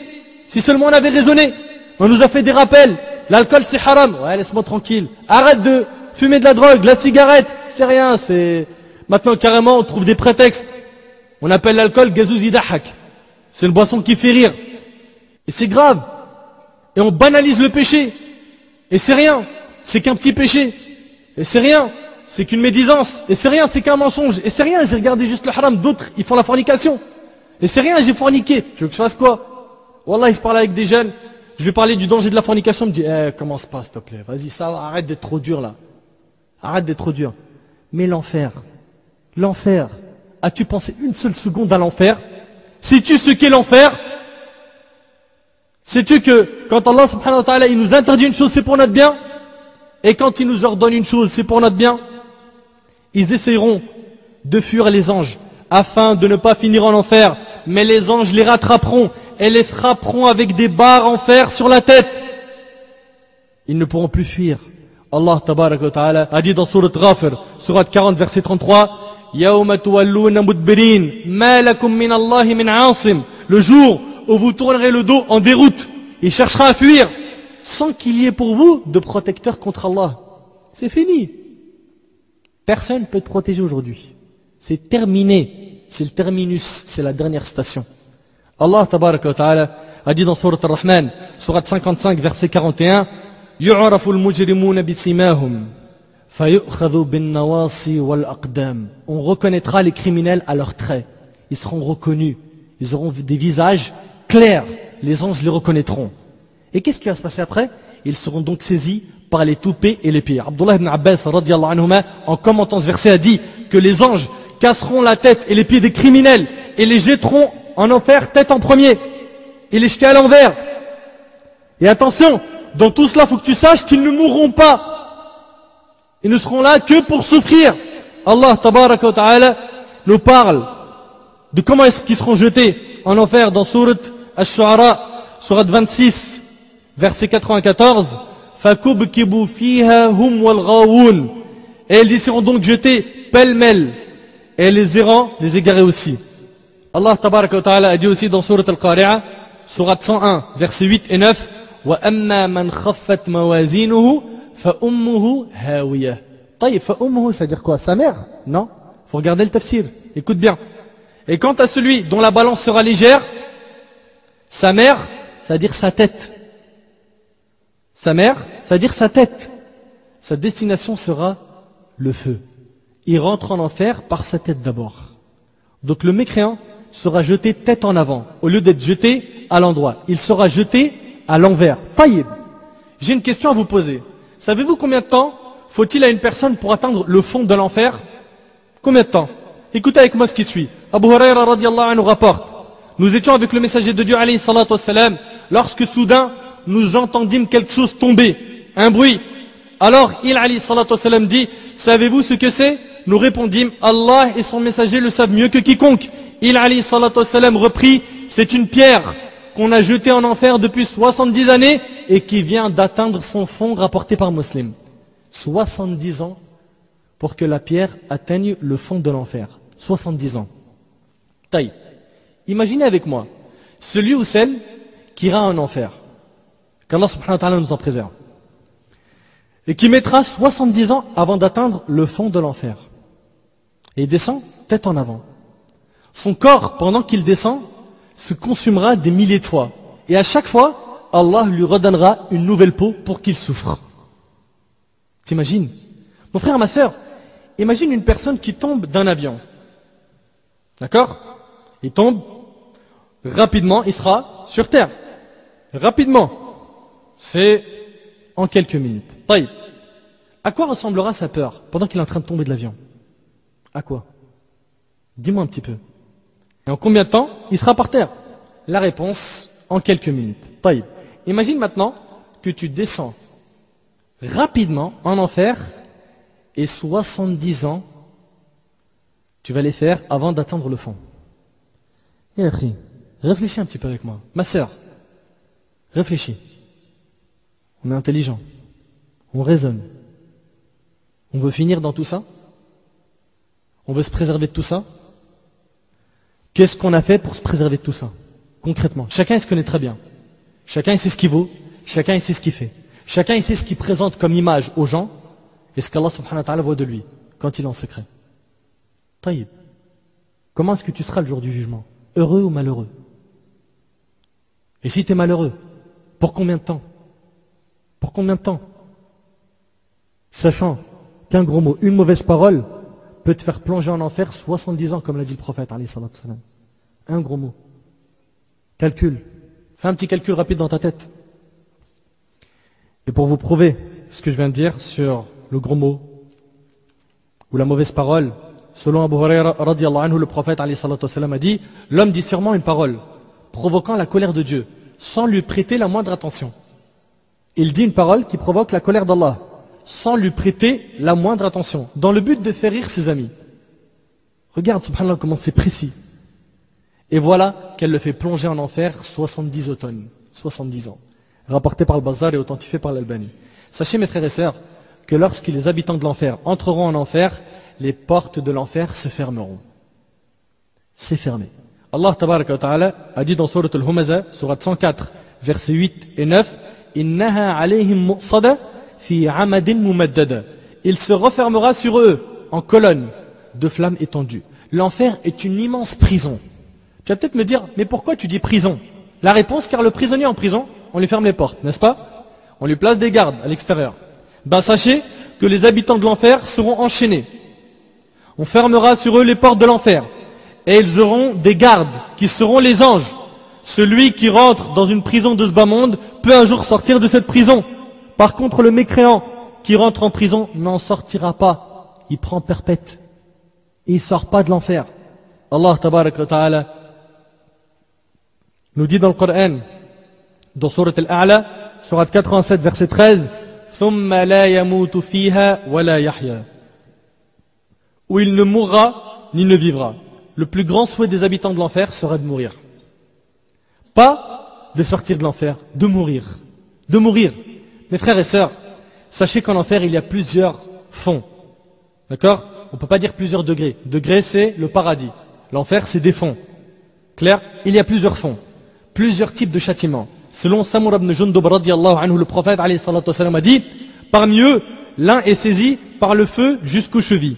si seulement on avait raisonné, on nous a fait des rappels. L'alcool c'est haram. Ouais, laisse-moi tranquille. Arrête de fumer de la drogue, la cigarette, c'est rien. C'est maintenant carrément on trouve des prétextes. On appelle l'alcool gazouzi dahak. C'est une boisson qui fait rire. Et c'est grave. Et on banalise le péché. Et c'est rien. C'est qu'un petit péché. Et c'est rien. C'est qu'une médisance. Et c'est rien. C'est qu'un mensonge. Et c'est rien. J'ai regardé juste le haram. D'autres, ils font la fornication. Et c'est rien. J'ai forniqué. Tu veux que je fasse quoi? Wallah, il se parle avec des jeunes. Je lui parlais du danger de la fornication. Il me dit, commence pas, s'il te plaît. Vas-y, ça va. Arrête d'être trop dur, là. Arrête d'être trop dur. Mais l'enfer. L'enfer. As-tu pensé une seule seconde à l'enfer? Sais-tu ce qu'est l'enfer? Sais-tu que quand Allah subhanahu wa ta'ala il nous interdit une chose c'est pour notre bien, et quand il nous ordonne une chose c'est pour notre bien? Ils essayeront de fuir les anges afin de ne pas finir en enfer, mais les anges les rattraperont et les frapperont avec des barres en fer sur la tête. Ils ne pourront plus fuir. Allah tabaraka wa ta'ala a dit dans Surat Ghafir, Surat 40 verset 33, يَوْمَ تُوَلُّونَ مُدْبِرِينَ مَا لَكُمْ مِنَ اللَّهِ مِنْ عَاصِمٍ. Le jour où vous tournerez le dos en déroute, il cherchera à fuir, sans qu'il y ait pour vous de protecteur contre Allah. C'est fini. Personne ne peut te protéger aujourd'hui. C'est terminé. C'est le terminus, c'est la dernière station. Allah tabaraka wa ta'ala a dit dans Surat Ar-Rahman, Surat 55 verset 41, يُعْرَفُ الْمُجْرِمُونَ بِسِمَاهُمْ فَيُؤْخَذُ بِالنَّوَاصِي وَالْأَقْدَامِ. On reconnaîtra les criminels à leurs traits. Ils seront reconnus. Ils auront des visages clairs. Les anges les reconnaîtront. Et qu'est-ce qui va se passer après? Ils seront donc saisis par les toupets et les pieds. Abdullah ibn Abbas, radiyallahu anhuma, en commentant ce verset, a dit que les anges casseront la tête et les pieds des criminels et les jetteront en enfer tête en premier. Et les jeter à l'envers. Et attention, dans tout cela, il faut que tu saches qu'ils ne mourront pas. Ils ne seront là que pour souffrir. Allah tabaraka wa ta'ala nous parle de comment est-ce qu'ils seront jetés en enfer dans sourate Ash-Shu'ara, sourate 26, verset 94. فَكُبْكِبُوا فِيهَا هُمْ وَالْغَاوُونَ. Et ils y seront donc jetés pêle-mêle. Et les errants, les égarés aussi. Allah tabaraka wa ta'ala a dit aussi dans sourate Al-Qari'a, sourate 101, versets 8 et 9. وَأَمَّا مَنْ خَفَّتْ مَوَازِينُهُ فَأُمُّهُ هَاوِيَةٌ. طيب, فَأُمُّهُ, ça veut dire quoi? Sa mère? Non. Faut regarder le tafsir. Écoute bien. Et quant à celui dont la balance sera légère, sa mère, ça veut dire sa tête. Sa mère, ça veut dire sa tête. Sa destination sera le feu. Il rentre en enfer par sa tête d'abord. Donc le mécréant sera jeté tête en avant, au lieu d'être jeté à l'endroit. Il sera jeté à l'envers. Taïb. J'ai une question à vous poser. Savez-vous combien de temps faut-il à une personne pour atteindre le fond de l'enfer? Combien de temps? Écoutez avec moi ce qui suit. Abu Huraira radiyallahu anhu rapporte: nous étions avec le messager de Dieu alayhi salatu wassalam, lorsque soudain nous entendîmes quelque chose tomber, un bruit. Alors il alayhi salatu wassalam dit: savez-vous ce que c'est? Nous répondîmes: Allah et son messager le savent mieux que quiconque. Il alayhi salatu wassalam reprit: c'est une pierre qu'on a jetée en enfer depuis 70 années et qui vient d'atteindre son fond, rapporté par Muslim. 70 ans pour que la pierre atteigne le fond de l'enfer. 70 ans. Taï. Imaginez avec moi celui ou celle qui ira en enfer. Qu'Allah subhanahu wa ta'ala nous en préserve. Et qui mettra 70 ans avant d'atteindre le fond de l'enfer. Et il descend tête en avant. Son corps, pendant qu'il descend, se consumera des milliers de fois. Et à chaque fois, Allah lui redonnera une nouvelle peau pour qu'il souffre. T'imagines? Mon frère, ma soeur, imagine une personne qui tombe d'un avion. D'accord? Il tombe, rapidement, il sera sur terre. Rapidement. C'est en quelques minutes. Taïb. À quoi ressemblera sa peur pendant qu'il est en train de tomber de l'avion? À quoi? Dis-moi un petit peu. Et en combien de temps il sera par terre? La réponse, en quelques minutes. Taïb. Imagine maintenant que tu descends rapidement en enfer et 70 ans tu vas les faire avant d'atteindre le fond. Et après, réfléchis un petit peu avec moi. Ma sœur, réfléchis. On est intelligent. On raisonne. On veut finir dans tout ça? On veut se préserver de tout ça? Qu'est-ce qu'on a fait pour se préserver de tout ça? Concrètement, chacun se connaît très bien. Chacun sait ce qu'il vaut. Chacun sait ce qu'il fait. Chacun sait ce qu'il présente comme image aux gens et ce qu'Allah subhanahu wa ta'ala voit de lui quand il est en secret. Taïb. Comment est-ce que tu seras le jour du jugement? Heureux ou malheureux? Et si tu es malheureux, pour combien de temps? Pour combien de temps? Sachant qu'un gros mot, une mauvaise parole peut te faire plonger en enfer 70 ans, comme l'a dit le prophète alayhi salatu wassalam. Un gros mot. Calcul. Fais un petit calcul rapide dans ta tête. Et pour vous prouver ce que je viens de dire sur le gros mot ou la mauvaise parole, selon Abu Huraira radiyallahu anhu, le prophète alayhi salatu wassalam a dit: l'homme dit sûrement une parole provoquant la colère de Dieu sans lui prêter la moindre attention. Il dit une parole qui provoque la colère d'Allah sans lui prêter la moindre attention, dans le but de faire rire ses amis. Regarde, subhanallah, comment c'est précis. Et voilà qu'elle le fait plonger en enfer 70 automnes, 70 ans. Rapporté par le Bazar et authentifié par l'Albani. Sachez, mes frères et sœurs, que lorsque les habitants de l'enfer entreront en enfer, les portes de l'enfer se fermeront. C'est fermé. Allah tabaraka wa ta'ala a dit dans Sourate Al-Humaza, Sourate 104, versets 8 et 9, Innaha alayhim muqsada fi amadin mumaddada. Il se refermera sur eux en colonne de flammes étendues. L'enfer est une immense prison. Tu vas peut-être me dire, mais pourquoi tu dis prison? La réponse, car le prisonnier en prison, on lui ferme les portes, n'est-ce pas? On lui place des gardes à l'extérieur. Ben sachez que les habitants de l'enfer seront enchaînés. On fermera sur eux les portes de l'enfer. Et ils auront des gardes, qui seront les anges. Celui qui rentre dans une prison de ce bas monde peut un jour sortir de cette prison. Par contre, le mécréant qui rentre en prison n'en sortira pas. Il prend perpète. Et il ne sort pas de l'enfer. Allah tabaraka wa ta'ala nous dit dans le Coran, dans Surat Al-A'la, Surat 87, verset 13, ثُمَّ لَا يَمُوتُ فِيهَا وَلَا يَحْيَا, où il ne mourra ni ne vivra. Le plus grand souhait des habitants de l'enfer sera de mourir. Pas de sortir de l'enfer, de mourir. De mourir. Mes frères et sœurs, sachez qu'en enfer, il y a plusieurs fonds. D'accord? On ne peut pas dire plusieurs degrés. Degré, c'est le paradis. L'enfer, c'est des fonds. Clair? Il y a plusieurs fonds. Plusieurs types de châtiments. Selon Samura ibn Jundub radiyallahu anhu, le prophète alayhi salatu wassalam a dit, parmi eux, l'un est saisi par le feu jusqu'aux chevilles.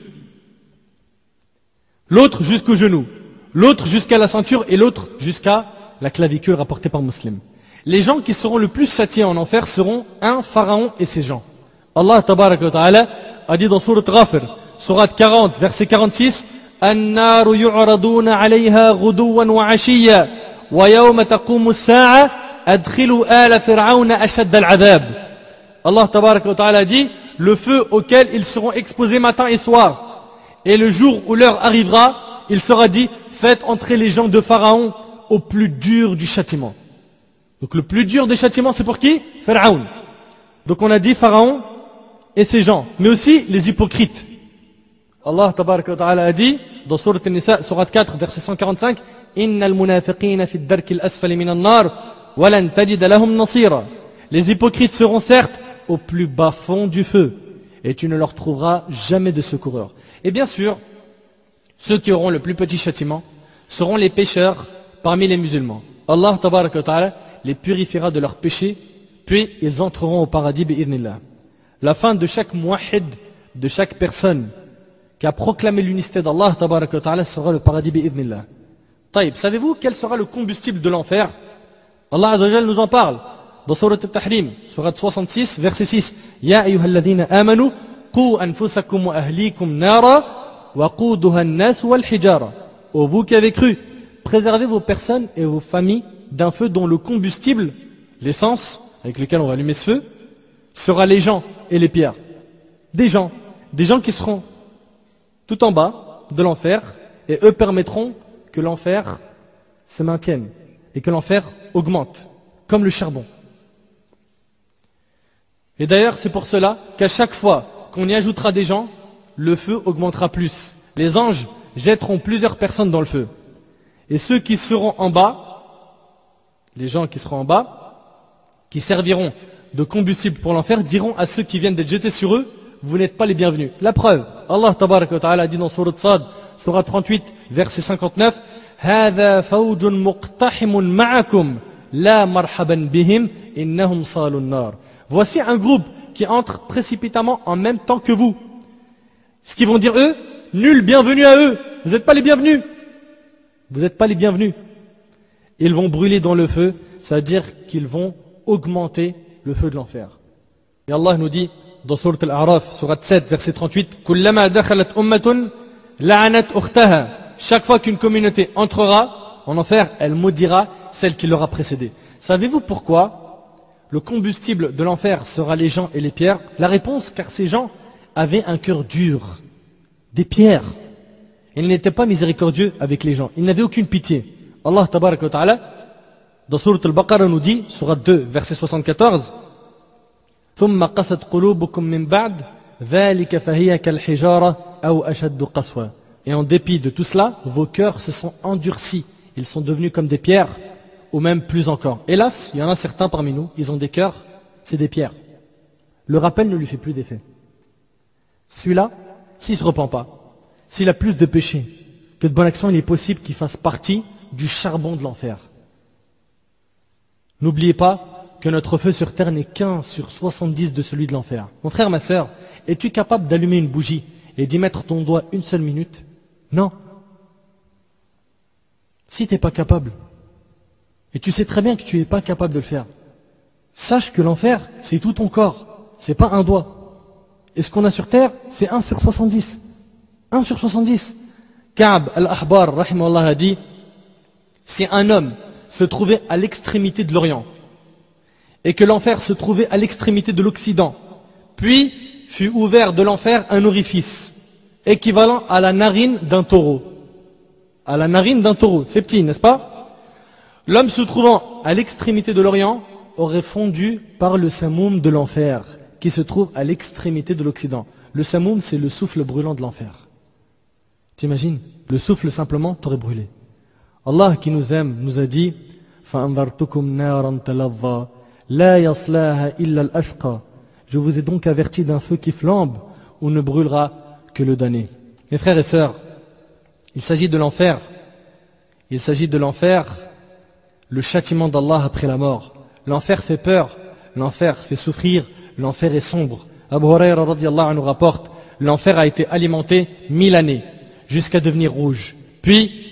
L'autre jusqu'aux genoux. L'autre jusqu'à la ceinture et l'autre jusqu'à la clavicule rapportée par Muslim. Les gens qui seront le plus châtiés en enfer seront un pharaon et ses gens. Allah tabaraka wa ta'ala a dit dans Surat Ghafir, Surat 40, verset 46, النار يعرضون عليها غدوا وعشيا ويوم تقوم الساعة أدخلوا آل فرعون أشد العذاب. Allah tabaraka wa ta'ala dit, le feu auquel ils seront exposés matin et soir. Et le jour où l'heure arrivera, il sera dit, faites entrer les gens de Pharaon au plus dur du châtiment. Donc le plus dur des châtiments, c'est pour qui? Pharaon. Donc on a dit Pharaon et ses gens, mais aussi les hypocrites. Allah tabaraka wa ta'ala a dit, dans Surat An-Nisa, Surat 4, verset 145, Innal munafiqina fi ad-darki al-asfali min an-nar, wa lan tajida lahum nasira. Les hypocrites seront certes au plus bas fond du feu, et tu ne leur trouveras jamais de secoureur. Et bien sûr, ceux qui auront le plus petit châtiment seront les pécheurs parmi les musulmans. Allah tabaraka wa ta'ala les purifiera de leurs péchés, puis ils entreront au paradis bi'idhnillah. La fin de chaque muwahhid, de chaque personne qui a proclamé l'unicité d'Allah tabaraka wa ta'ala sera le paradis bi'idhnillah. Taïb, savez-vous quel sera le combustible de l'enfer? Allah azza wa jalla nous en parle dans Surat Al-Tahrim, Surat 66, verset 6. Ya ayyuhalladhina amanu qu anfusakum wa ahlikum nara wa quduha an-nas wal hijara. Ô vous qui avez cru, préservez vos personnes et vos familles d'un feu dont le combustible, l'essence avec lequel on va allumer ce feu, sera les gens et les pierres. Des gens qui seront tout en bas de l'enfer, et eux permettront que l'enfer se maintienne et que l'enfer augmente, comme le charbon. Et d'ailleurs, c'est pour cela qu'à chaque fois qu'on y ajoutera des gens, le feu augmentera plus. Les anges jetteront plusieurs personnes dans le feu. Et ceux qui seront en bas, les gens qui seront en bas, qui serviront de combustible pour l'enfer, diront à ceux qui viennent d'être jetés sur eux, vous n'êtes pas les bienvenus. La preuve, Allah tabaraka wa ta'ala dit dans Surat Sad, Surat 38, verset 59, هَذَا فَوْجٌ مُقْتَحِمٌ مَعَكُمْ لَا مَرْحَبًا بِهِمْ إِنَّهُمْ صَالُوا النَّارِ. Voici un groupe qui entre précipitamment en même temps que vous. Ce qu'ils vont dire eux, nul bienvenue à eux. Vous n'êtes pas les bienvenus. Vous n'êtes pas les bienvenus. Ils vont brûler dans le feu, c'est-à-dire qu'ils vont augmenter le feu de l'enfer. Et Allah nous dit dans Surat Al-A'raf, Surat 7, verset 38, كُلَّمَا دَخَلَتْ أُمَّةٌ لَعَنَتْ أُخْتَهَا. Chaque fois qu'une communauté entrera en enfer, elle maudira celle qui l'aura précédée. Savez-vous pourquoi le combustible de l'enfer sera les gens et les pierres? La réponse, car ces gens avaient un cœur dur, des pierres. Ils n'étaient pas miséricordieux avec les gens, ils n'avaient aucune pitié. Allah tabaraka wa ta'ala, dans Surat Al-Baqarah nous dit, Surat 2, verset 74, ثُمَّ قَسَتْ قُلُوبُكُمْ مِنْ بَعْدِ ذَلِكَ فَهِيَ كَالْحِجَارَةِ أَوْ أَشَدُّ قَسْوَةً. Et en dépit de tout cela, vos cœurs se sont endurcis. Ils sont devenus comme des pierres, ou même plus encore. Hélas, il y en a certains parmi nous, ils ont des cœurs, c'est des pierres. Le rappel ne lui fait plus d'effet. Celui-là, s'il ne se repent pas, s'il a plus de péché que de bonnes actions, il est possible qu'il fasse partie du charbon de l'enfer. N'oubliez pas que notre feu sur terre n'est qu'un sur 70 de celui de l'enfer. Mon frère, ma sœur, es-tu capable d'allumer une bougie et d'y mettre ton doigt une seule minute? Non. Si tu n'es pas capable, et tu sais très bien que tu n'es pas capable de le faire, sache que l'enfer, c'est tout ton corps, c'est pas un doigt. Et ce qu'on a sur terre, c'est 1 sur 70. 1 sur 70. Ka'b al-Ahbar, rahimahullah, a dit, si un homme se trouvait à l'extrémité de l'Orient, et que l'enfer se trouvait à l'extrémité de l'Occident, puis fut ouvert de l'enfer un orifice, équivalent à la narine d'un taureau. À la narine d'un taureau, c'est petit, n'est-ce pas? L'homme se trouvant à l'extrémité de l'Orient aurait fondu par le samoum de l'enfer, qui se trouve à l'extrémité de l'Occident. Le samoum, c'est le souffle brûlant de l'enfer. T'imagines? Le souffle simplement t'aurait brûlé. Allah qui nous aime nous a dit فَأَنذَرْتُكُمْ نَارًا تَلَظَّى لَا يَصْلَاهَا إِلَّا الْأَشْقَى. Je vous ai donc averti d'un feu qui flambe où ne brûlera que le damné. Mes frères et sœurs, il s'agit de l'enfer. Il s'agit de l'enfer, le châtiment d'Allah après la mort. L'enfer fait peur, l'enfer fait souffrir, l'enfer est sombre. Abu Hurayra radiyallahu anhu rapporte, l'enfer a été alimenté 1000 années jusqu'à devenir rouge. Puis,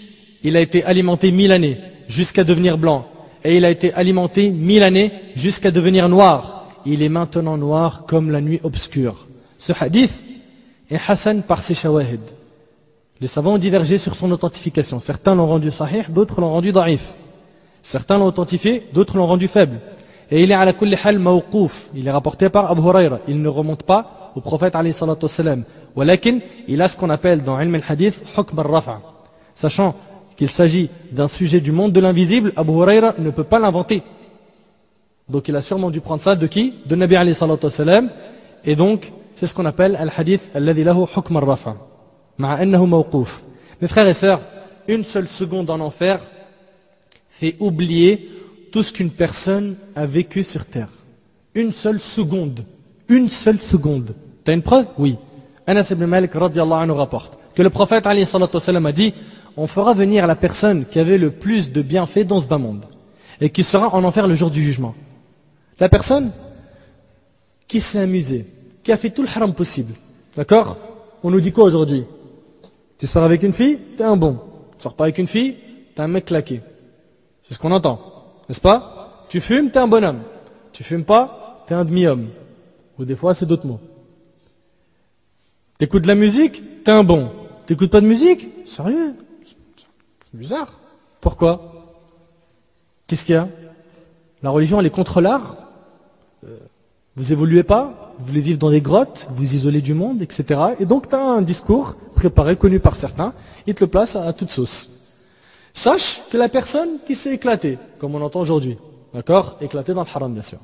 il a été alimenté 1000 années jusqu'à devenir blanc. Et il a été alimenté 1000 années jusqu'à devenir noir. Il est maintenant noir comme la nuit obscure. Ce hadith est Hassan par ses shawahid. Les savants ont divergé sur son authentification. Certains l'ont rendu sahih, d'autres l'ont rendu da'if. Certains l'ont authentifié, d'autres l'ont rendu faible. Et il est à la kulli hal mawqouf. Il est rapporté par Abu Hurayra. Il ne remonte pas au prophète alayhi salatu wassalam. Walakin, il a ce qu'on appelle dans ilm al-hadith hukm al-rafa'. Sachant qu'il s'agit d'un sujet du monde de l'invisible, Abu Hurayra ne peut pas l'inventer. Donc il a sûrement dû prendre ça de qui? De Nabi alayhi salatu wassalam. Et donc, c'est ce qu'on appelle al-hadith alladhi lahu hukm al-rafa'. Ma'a annahu mawqouf. Mes frères et sœurs, une seule seconde en enfer fait oublier tout ce qu'une personne a vécu sur terre. Une seule seconde. Une seule seconde. T'as une preuve? Oui. Anas ibn Malik radiyallahu anhu rapporte que le prophète alayhi salatu wassalam a dit: on fera venir la personne qui avait le plus de bienfaits dans ce bas monde et qui sera en enfer le jour du jugement. La personne qui s'est amusée, qui a fait tout le haram possible. D'accord? On nous dit quoi aujourd'hui? Tu sors avec une fille, t'es un bon. Tu sors pas avec une fille, t'es un mec claqué. C'est ce qu'on entend, n'est-ce pas? Tu fumes, t'es un bonhomme. Tu fumes pas, t'es un demi-homme. Ou des fois, c'est d'autres mots. T'écoutes de la musique, t'es un bon. T'écoutes pas de musique? Sérieux? C'est bizarre. Pourquoi? Qu'est-ce qu'il y a? La religion, elle est contre l'art. Vous évoluez pas, vous voulez vivre dans des grottes, vous isolez du monde, etc. Et donc, tu as un discours préparé, connu par certains, il te le place à toute sauce. Sache que la personne qui s'est éclatée, comme on entend aujourd'hui, d'accord? Éclatée dans le haram, bien sûr.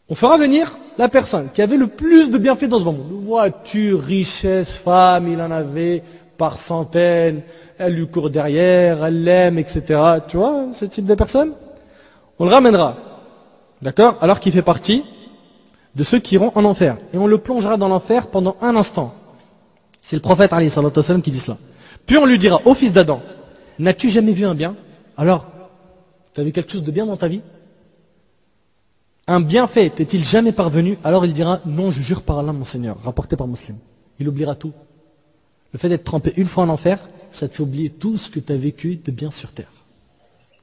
On fera venir la personne qui avait le plus de bienfaits dans ce monde. Voiture, richesse, femme, il en avait par centaines, elle lui court derrière, elle l'aime, etc. Tu vois, ce type de personne? On le ramènera, d'accord? Alors qu'il fait partie de ceux qui iront en enfer. Et on le plongera dans l'enfer pendant un instant. C'est le prophète alayhi salatu wassalam qui dit cela. Puis on lui dira: ô fils d'Adam, n'as-tu jamais vu un bien? Alors, tu as vu quelque chose de bien dans ta vie? Un bienfait t'est-il jamais parvenu? Alors il dira: non, je jure par Allah, mon Seigneur, rapporté par Muslim. Il oubliera tout. Le fait d'être trempé une fois en enfer, ça te fait oublier tout ce que tu as vécu de bien sur terre.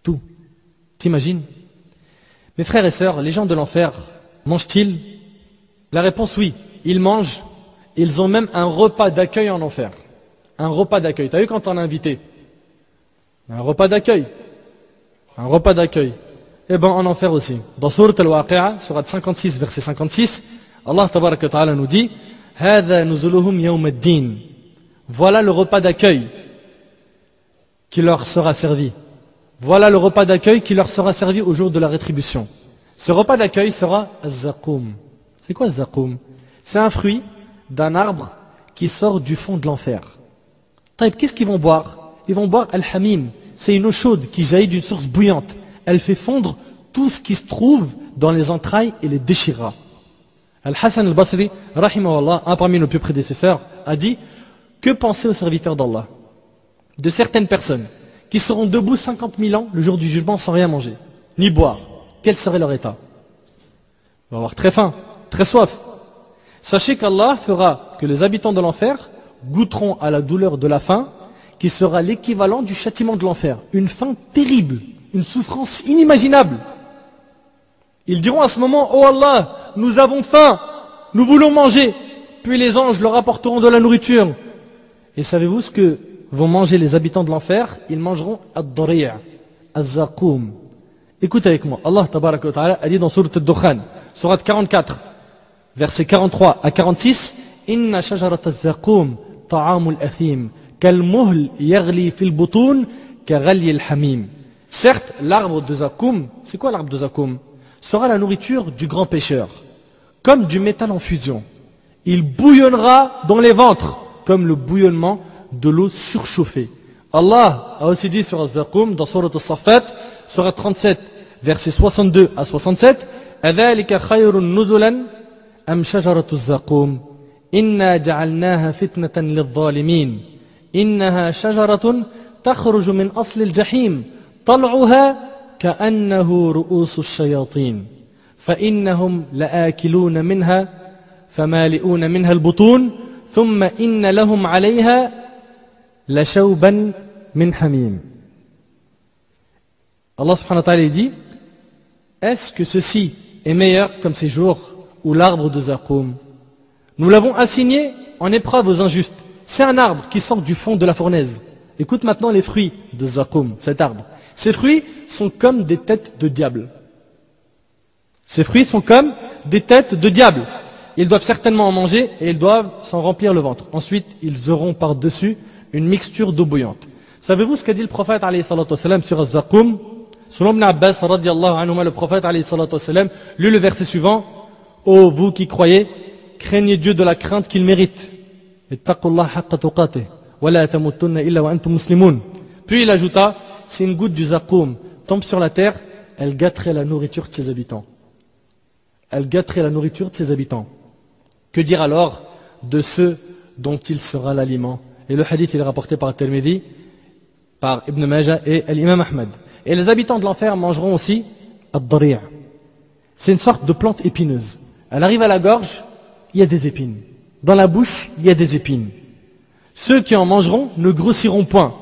Tout. T'imagines? Mes frères et sœurs, les gens de l'enfer, mangent-ils? La réponse: oui. Ils mangent. Ils ont même un repas d'accueil en enfer. Un repas d'accueil. T'as vu quand on est invité? Un repas d'accueil. Un repas d'accueil. Eh bien en enfer aussi. Dans Sourate Al-Waqi'a, Sourate 56, verset 56, Allah tabaraka wa ta'ala nous dit: Hada nuzuluhum yawm ad-din. Voilà le repas d'accueil qui leur sera servi. Voilà le repas d'accueil qui leur sera servi au jour de la rétribution. Ce repas d'accueil sera az-zaqoum. C'est quoi az-zaqoum? C'est un fruit d'un arbre qui sort du fond de l'enfer. Qu'est-ce qu'ils vont boire? Ils vont boire al-hamim. C'est une eau chaude qui jaillit d'une source bouillante. Elle fait fondre tout ce qui se trouve dans les entrailles et les déchirera. Al-Hassan al-Basri, rahimahullah, un parmi nos plus prédécesseurs, a dit: que penser aux serviteurs d'Allah de certaines personnes qui seront debout 50 000 ans le jour du jugement sans rien manger, ni boire? Quel serait leur état? Ils vont avoir très faim, très soif. Sachez qu'Allah fera que les habitants de l'enfer goûteront à la douleur de la faim, qui sera l'équivalent du châtiment de l'enfer. Une faim terrible, une souffrance inimaginable. Ils diront à ce moment: oh Allah, nous avons faim, nous voulons manger. puis les anges leur apporteront de la nourriture. Et savez-vous ce que vont manger les habitants de l'enfer? Ils mangeront ad-dari', az-zaqoum. Écoute avec moi, Allah tabaraka wa ta'ala a dit dans Sourate Ad-Dukhan, Sourate 44, versets 43 à 46, Inna shajarat az-zaqoum ta'amul athim, kal muhl yaghli fil butun, ka ghali al-hamim. Certes, l'arbre de Zaqoum, c'est quoi l'arbre de Zaqoum? Sera la nourriture du grand pêcheur, comme du métal en fusion. Il bouillonnera dans les ventres, comme le bouillonnement de l'eau surchauffée. Allah a aussi dit sur Az-Zaqoum, dans Sourate As-Saffat, Sourate 37, versets 62 à 67, أَذَلِكَ خَيْرٌ نُزُلًا أَمْ شَجَرَةُ الزَّقُومِ إِنَّا جَعَلْنَاهَا فِتْنَةً لِلظَّالِمِينَ إِنَّهَا شَجَرَةٌ تَخْرُجُ مِنْ أَصْلِ الْجَحِيمِ طَلْعُهَا كأنه رؤوس الشياطين فإنهم لآكلون منها فمالئون منها البطون ثم إن لهم عليها لشوبا من حميم. Allah subhanahu wa ta'ala dit, est-ce que ceci est meilleur comme ces jours ou l'arbre de Zaqoum? Nous l'avons assigné en épreuve aux injustes. C'est un arbre qui sort du fond de la fournaise. Écoute maintenant les fruits de Zaqoum, cet arbre. Ces fruits sont comme des têtes de diable. Ces fruits sont comme des têtes de diable. Ils doivent certainement en manger et ils doivent s'en remplir le ventre. Ensuite, ils auront par-dessus une mixture d'eau bouillante. Savez-vous ce qu'a dit le prophète alayhi salatu wassalam sur Az-Zaqoum? Selon Ibn Abbas radiyallahu anhuma, le prophète alayhi salatu wassalam lut le verset suivant: ô vous qui croyez, craignez Dieu de la crainte qu'il mérite. Ittaqullah haqqa tuqatih wa la tamutunna illa wa antum muslimun. Puis il ajouta: si une goutte du Zaqoum tombe sur la terre, elle gâterait la nourriture de ses habitants. Elle gâterait la nourriture de ses habitants. Que dire alors de ceux dont il sera l'aliment? Et le hadith il est rapporté par Tirmidhi, par Ibn Majah et l'imam Ahmad. Et les habitants de l'enfer mangeront aussi ad-dari'. C'est une sorte de plante épineuse. Elle arrive à la gorge, il y a des épines. Dans la bouche, il y a des épines. Ceux qui en mangeront ne grossiront point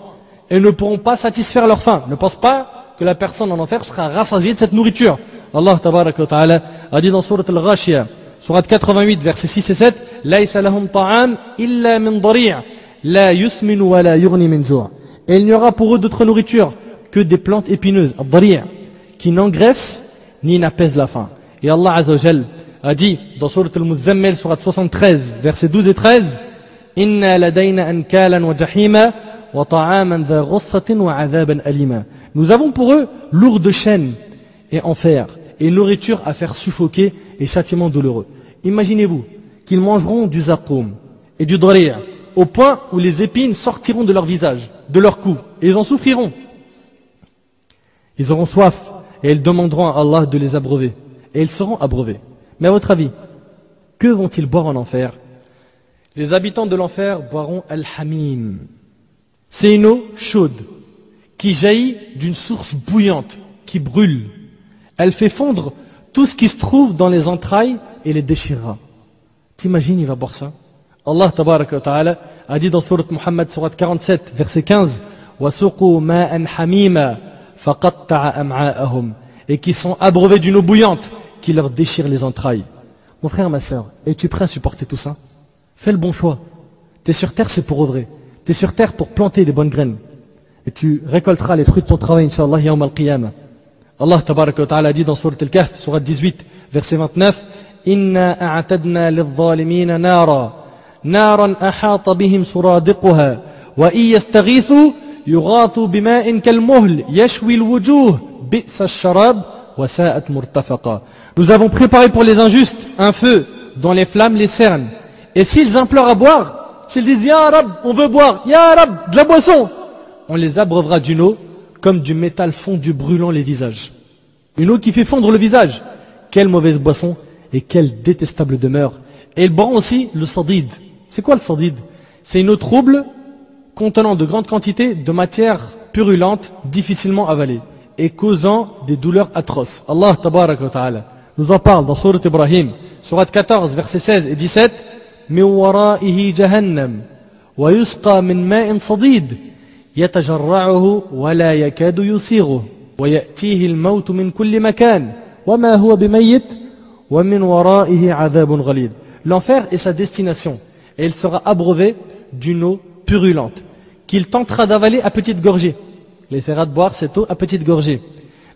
et ne pourront pas satisfaire leur faim. Ne pense pas que la personne en enfer sera rassasiée de cette nourriture. Allah tabaraka wa ta'ala a dit dans Sourate Al-Ghashiyah, Sourate 88, versets 6 et 7, Laysa lahum ta'am illa min dari' la yusminu wa la yughni min ju'. Et il n'y aura pour eux d'autre nourriture que des plantes épineuses, ad-dari', qui n'engraissent ni n'apaisent la faim. Et Allah Azza wa Jal a dit dans Sourate Al-Muzzammil, Sourate 73, versets 12 et 13, Inna ladayna ankalan wa jahima wa ta'aman dha ghussatin wa adhaban alima. Nous avons pour eux lourdes chaînes et enfer, et nourriture à faire suffoquer et châtiment douloureux. Imaginez-vous qu'ils mangeront du Zaqoum et du dari' au point où les épines sortiront de leur visage, de leur cou, et ils en souffriront. Ils auront soif et ils demanderont à Allah de les abreuver, et ils seront abreuvés. Mais à votre avis, que vont-ils boire en enfer? Les habitants de l'enfer boiront al-hamim. C'est une eau chaude qui jaillit d'une source bouillante, qui brûle. Elle fait fondre tout ce qui se trouve dans les entrailles et les déchirera. T'imagines, il va boire ça? Allah tabaraka wa ta'ala a dit dans Sourate Muhammad, Sourate 47, verset 15, وَسُقُوا مَاءً حَمِيمًا فَقَطَّعَ أَمْعَاءَهُمْ. Et qui sont abreuvés d'une eau bouillante qui leur déchire les entrailles. Mon frère, ma soeur, es-tu prêt à supporter tout ça? Fais le bon choix. T'es sur terre, c'est pour œuvrer. T'es sur terre pour planter des bonnes graines. Et tu récolteras les fruits de ton travail, Inch'Allah, yawm al-qiyamah. Allah tabaraka wa ta'ala dit dans Sourate Al-Kahf, Sourate 18, verset 29, Inna a'tadna lil-zalimina nara, naran ahata bihim suradiquha, wa i yastaghithu yughathu bima'in kal-muhl, yashwi al-wujuh, bi'sa ash-sharab, wa sa'at murtafaqa. Nous avons préparé pour les injustes un feu dont les flammes les cernent. Et s'ils implorent à boire, s'ils disent Ya Rab, on veut boire, Ya Rab, de la boisson, on les abreuvera d'une eau comme du métal fondu brûlant les visages. Une eau qui fait fondre le visage. Quelle mauvaise boisson et quelle détestable demeure. Et ils boiront aussi le sardid. C'est quoi le sardid? C'est une eau trouble contenant de grandes quantités de matière purulente, difficilement avalée et causant des douleurs atroces. Allah tabaraka wa ta'ala nous en parle dans Sourate Ibrahim, Sourate 14, versets 16 et 17. Min wara'ihi jahannam wa yusqa min ma'in sadid يتجرعه ولا يكاد يسيغه ويأتيه الموت من كل مكان وما هو بميت ومن ورائه عذاب غليظ. L'enfer est sa destination, et il sera abreuvé d'une eau purulente, qu'il tentera d'avaler à petite gorgée. Il essaiera de boire cette eau à petite gorgée.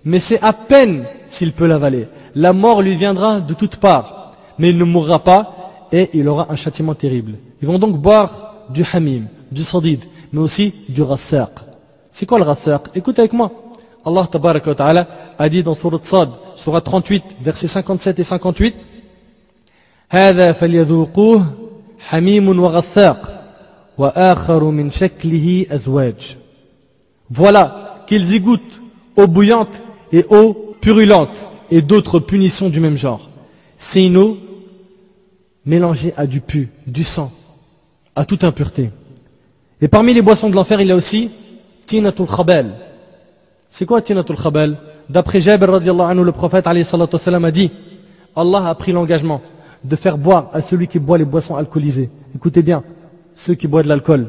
Mais c'est à peine s'il peut l'avaler. La mort lui viendra de toutes parts, mais il ne mourra pas, et il aura un châtiment terrible. Ils vont donc boire du hamim, du sadid, mais aussi du rassaq. C'est quoi le rassaq? Écoute avec moi. Allah tabaraka wa ta'ala a dit dans Sourate Sad, Sourate 38, versets 57 et 58, هذا فليذوقوه حميم وغساق وآخر من شكله أزواج. Voilà qu'ils y goûtent eau bouillante et eau purulente et d'autres punitions du même genre. C'est une eau mélangée à du pu, du sang, à toute impureté. Et parmi les boissons de l'enfer, il y a aussi Tinatul Khabal. C'est quoi Tinatul Khabal? D'après Jabir radiallahu anhu, le prophète alayhi salatu wassalam a dit, Allah a pris l'engagement de faire boire à celui qui boit les boissons alcoolisées. Écoutez bien, ceux qui boivent de l'alcool.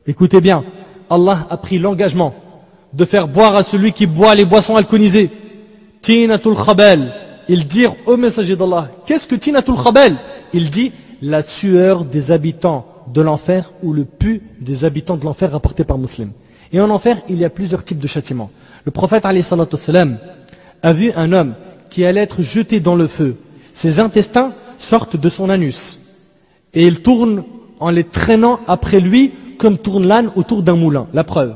Écoutez bien, Allah a pris l'engagement de faire boire à celui qui boit les boissons alcoolisées. Tinatul Khabal. Il dit au messager d'Allah, qu'est-ce que Tinatul Khabal? Il dit la sueur des habitants de l'enfer ou le pu des habitants de l'enfer rapporté par Muslim. Et en enfer, il y a plusieurs types de châtiments. Le prophète alayhi salatu wassalam a vu un homme qui allait être jeté dans le feu. Ses intestins sortent de son anus et il tourne en les traînant après lui comme tourne l'âne autour d'un moulin. La preuve.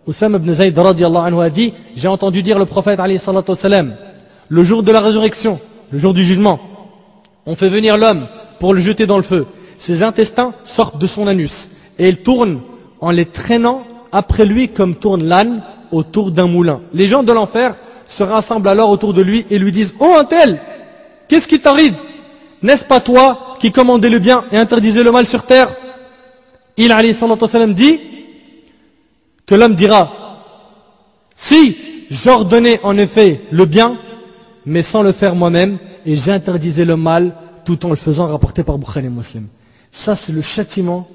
Oussama ibn Zayd radiallahu anhu a dit, j'ai entendu dire le prophète alayhi salatu wassalam, le jour de la résurrection, le jour du jugement, on fait venir l'homme pour le jeter dans le feu. Ses intestins sortent de son anus et il tourne en les traînant après lui comme tourne l'âne autour d'un moulin. Les gens de l'enfer se rassemblent alors autour de lui et lui disent, oh un tel, qu'est-ce qui t'arrive? N'est-ce pas toi qui commandais le bien et interdisais le mal sur terre? Il alayhi salatu wassalam dit que l'homme dira, si j'ordonnais en effet le bien mais sans le faire moi-même et j'interdisais le mal tout en le faisant, rapporté par Bukhari et Muslim. Ça c'est le châtiment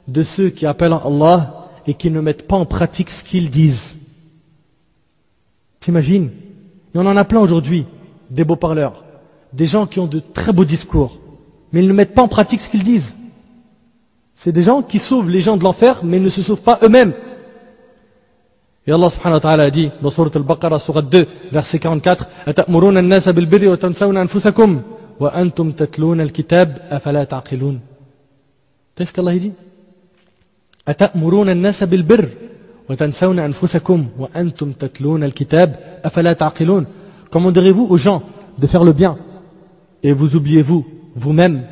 de ceux qui appellent Allah et qui ne mettent pas en pratique ce qu'ils disent. T'imagines? Et on en a plein aujourd'hui, des beaux parleurs, des gens qui ont de très beaux discours, mais ils ne mettent pas en pratique ce qu'ils disent. C'est des gens qui sauvent les gens de l'enfer, mais ils ne se sauvent pas eux-mêmes. Et Allah subhanahu wa ta'ala a dit dans Sourate Al-Baqarah, Sourate 2, verset 44, أَتَأْمُرُونَ النَّاسَ بِالْبِرِّ وَتَنْسَوْنَ أَنفُسَكُمْ وَأَنْتُمْ تَتْلُونَ الْكِتَابَ أَفَلَا تَعْقِلُونَ. Qu'est-ce qu'Allah dit? أَتَأْمُرُونَ النَّاسَ بِالْبِرِّ وَتَنْسَوْنَ أَنفُسَكُمْ وَأَنْتُمْ تَتْلُونَ الْكِتَابَ أَفَلَا تَعْقِلُونَ. Commanderez-vous aux gens de faire le bien et vous oubliez-vous vous-même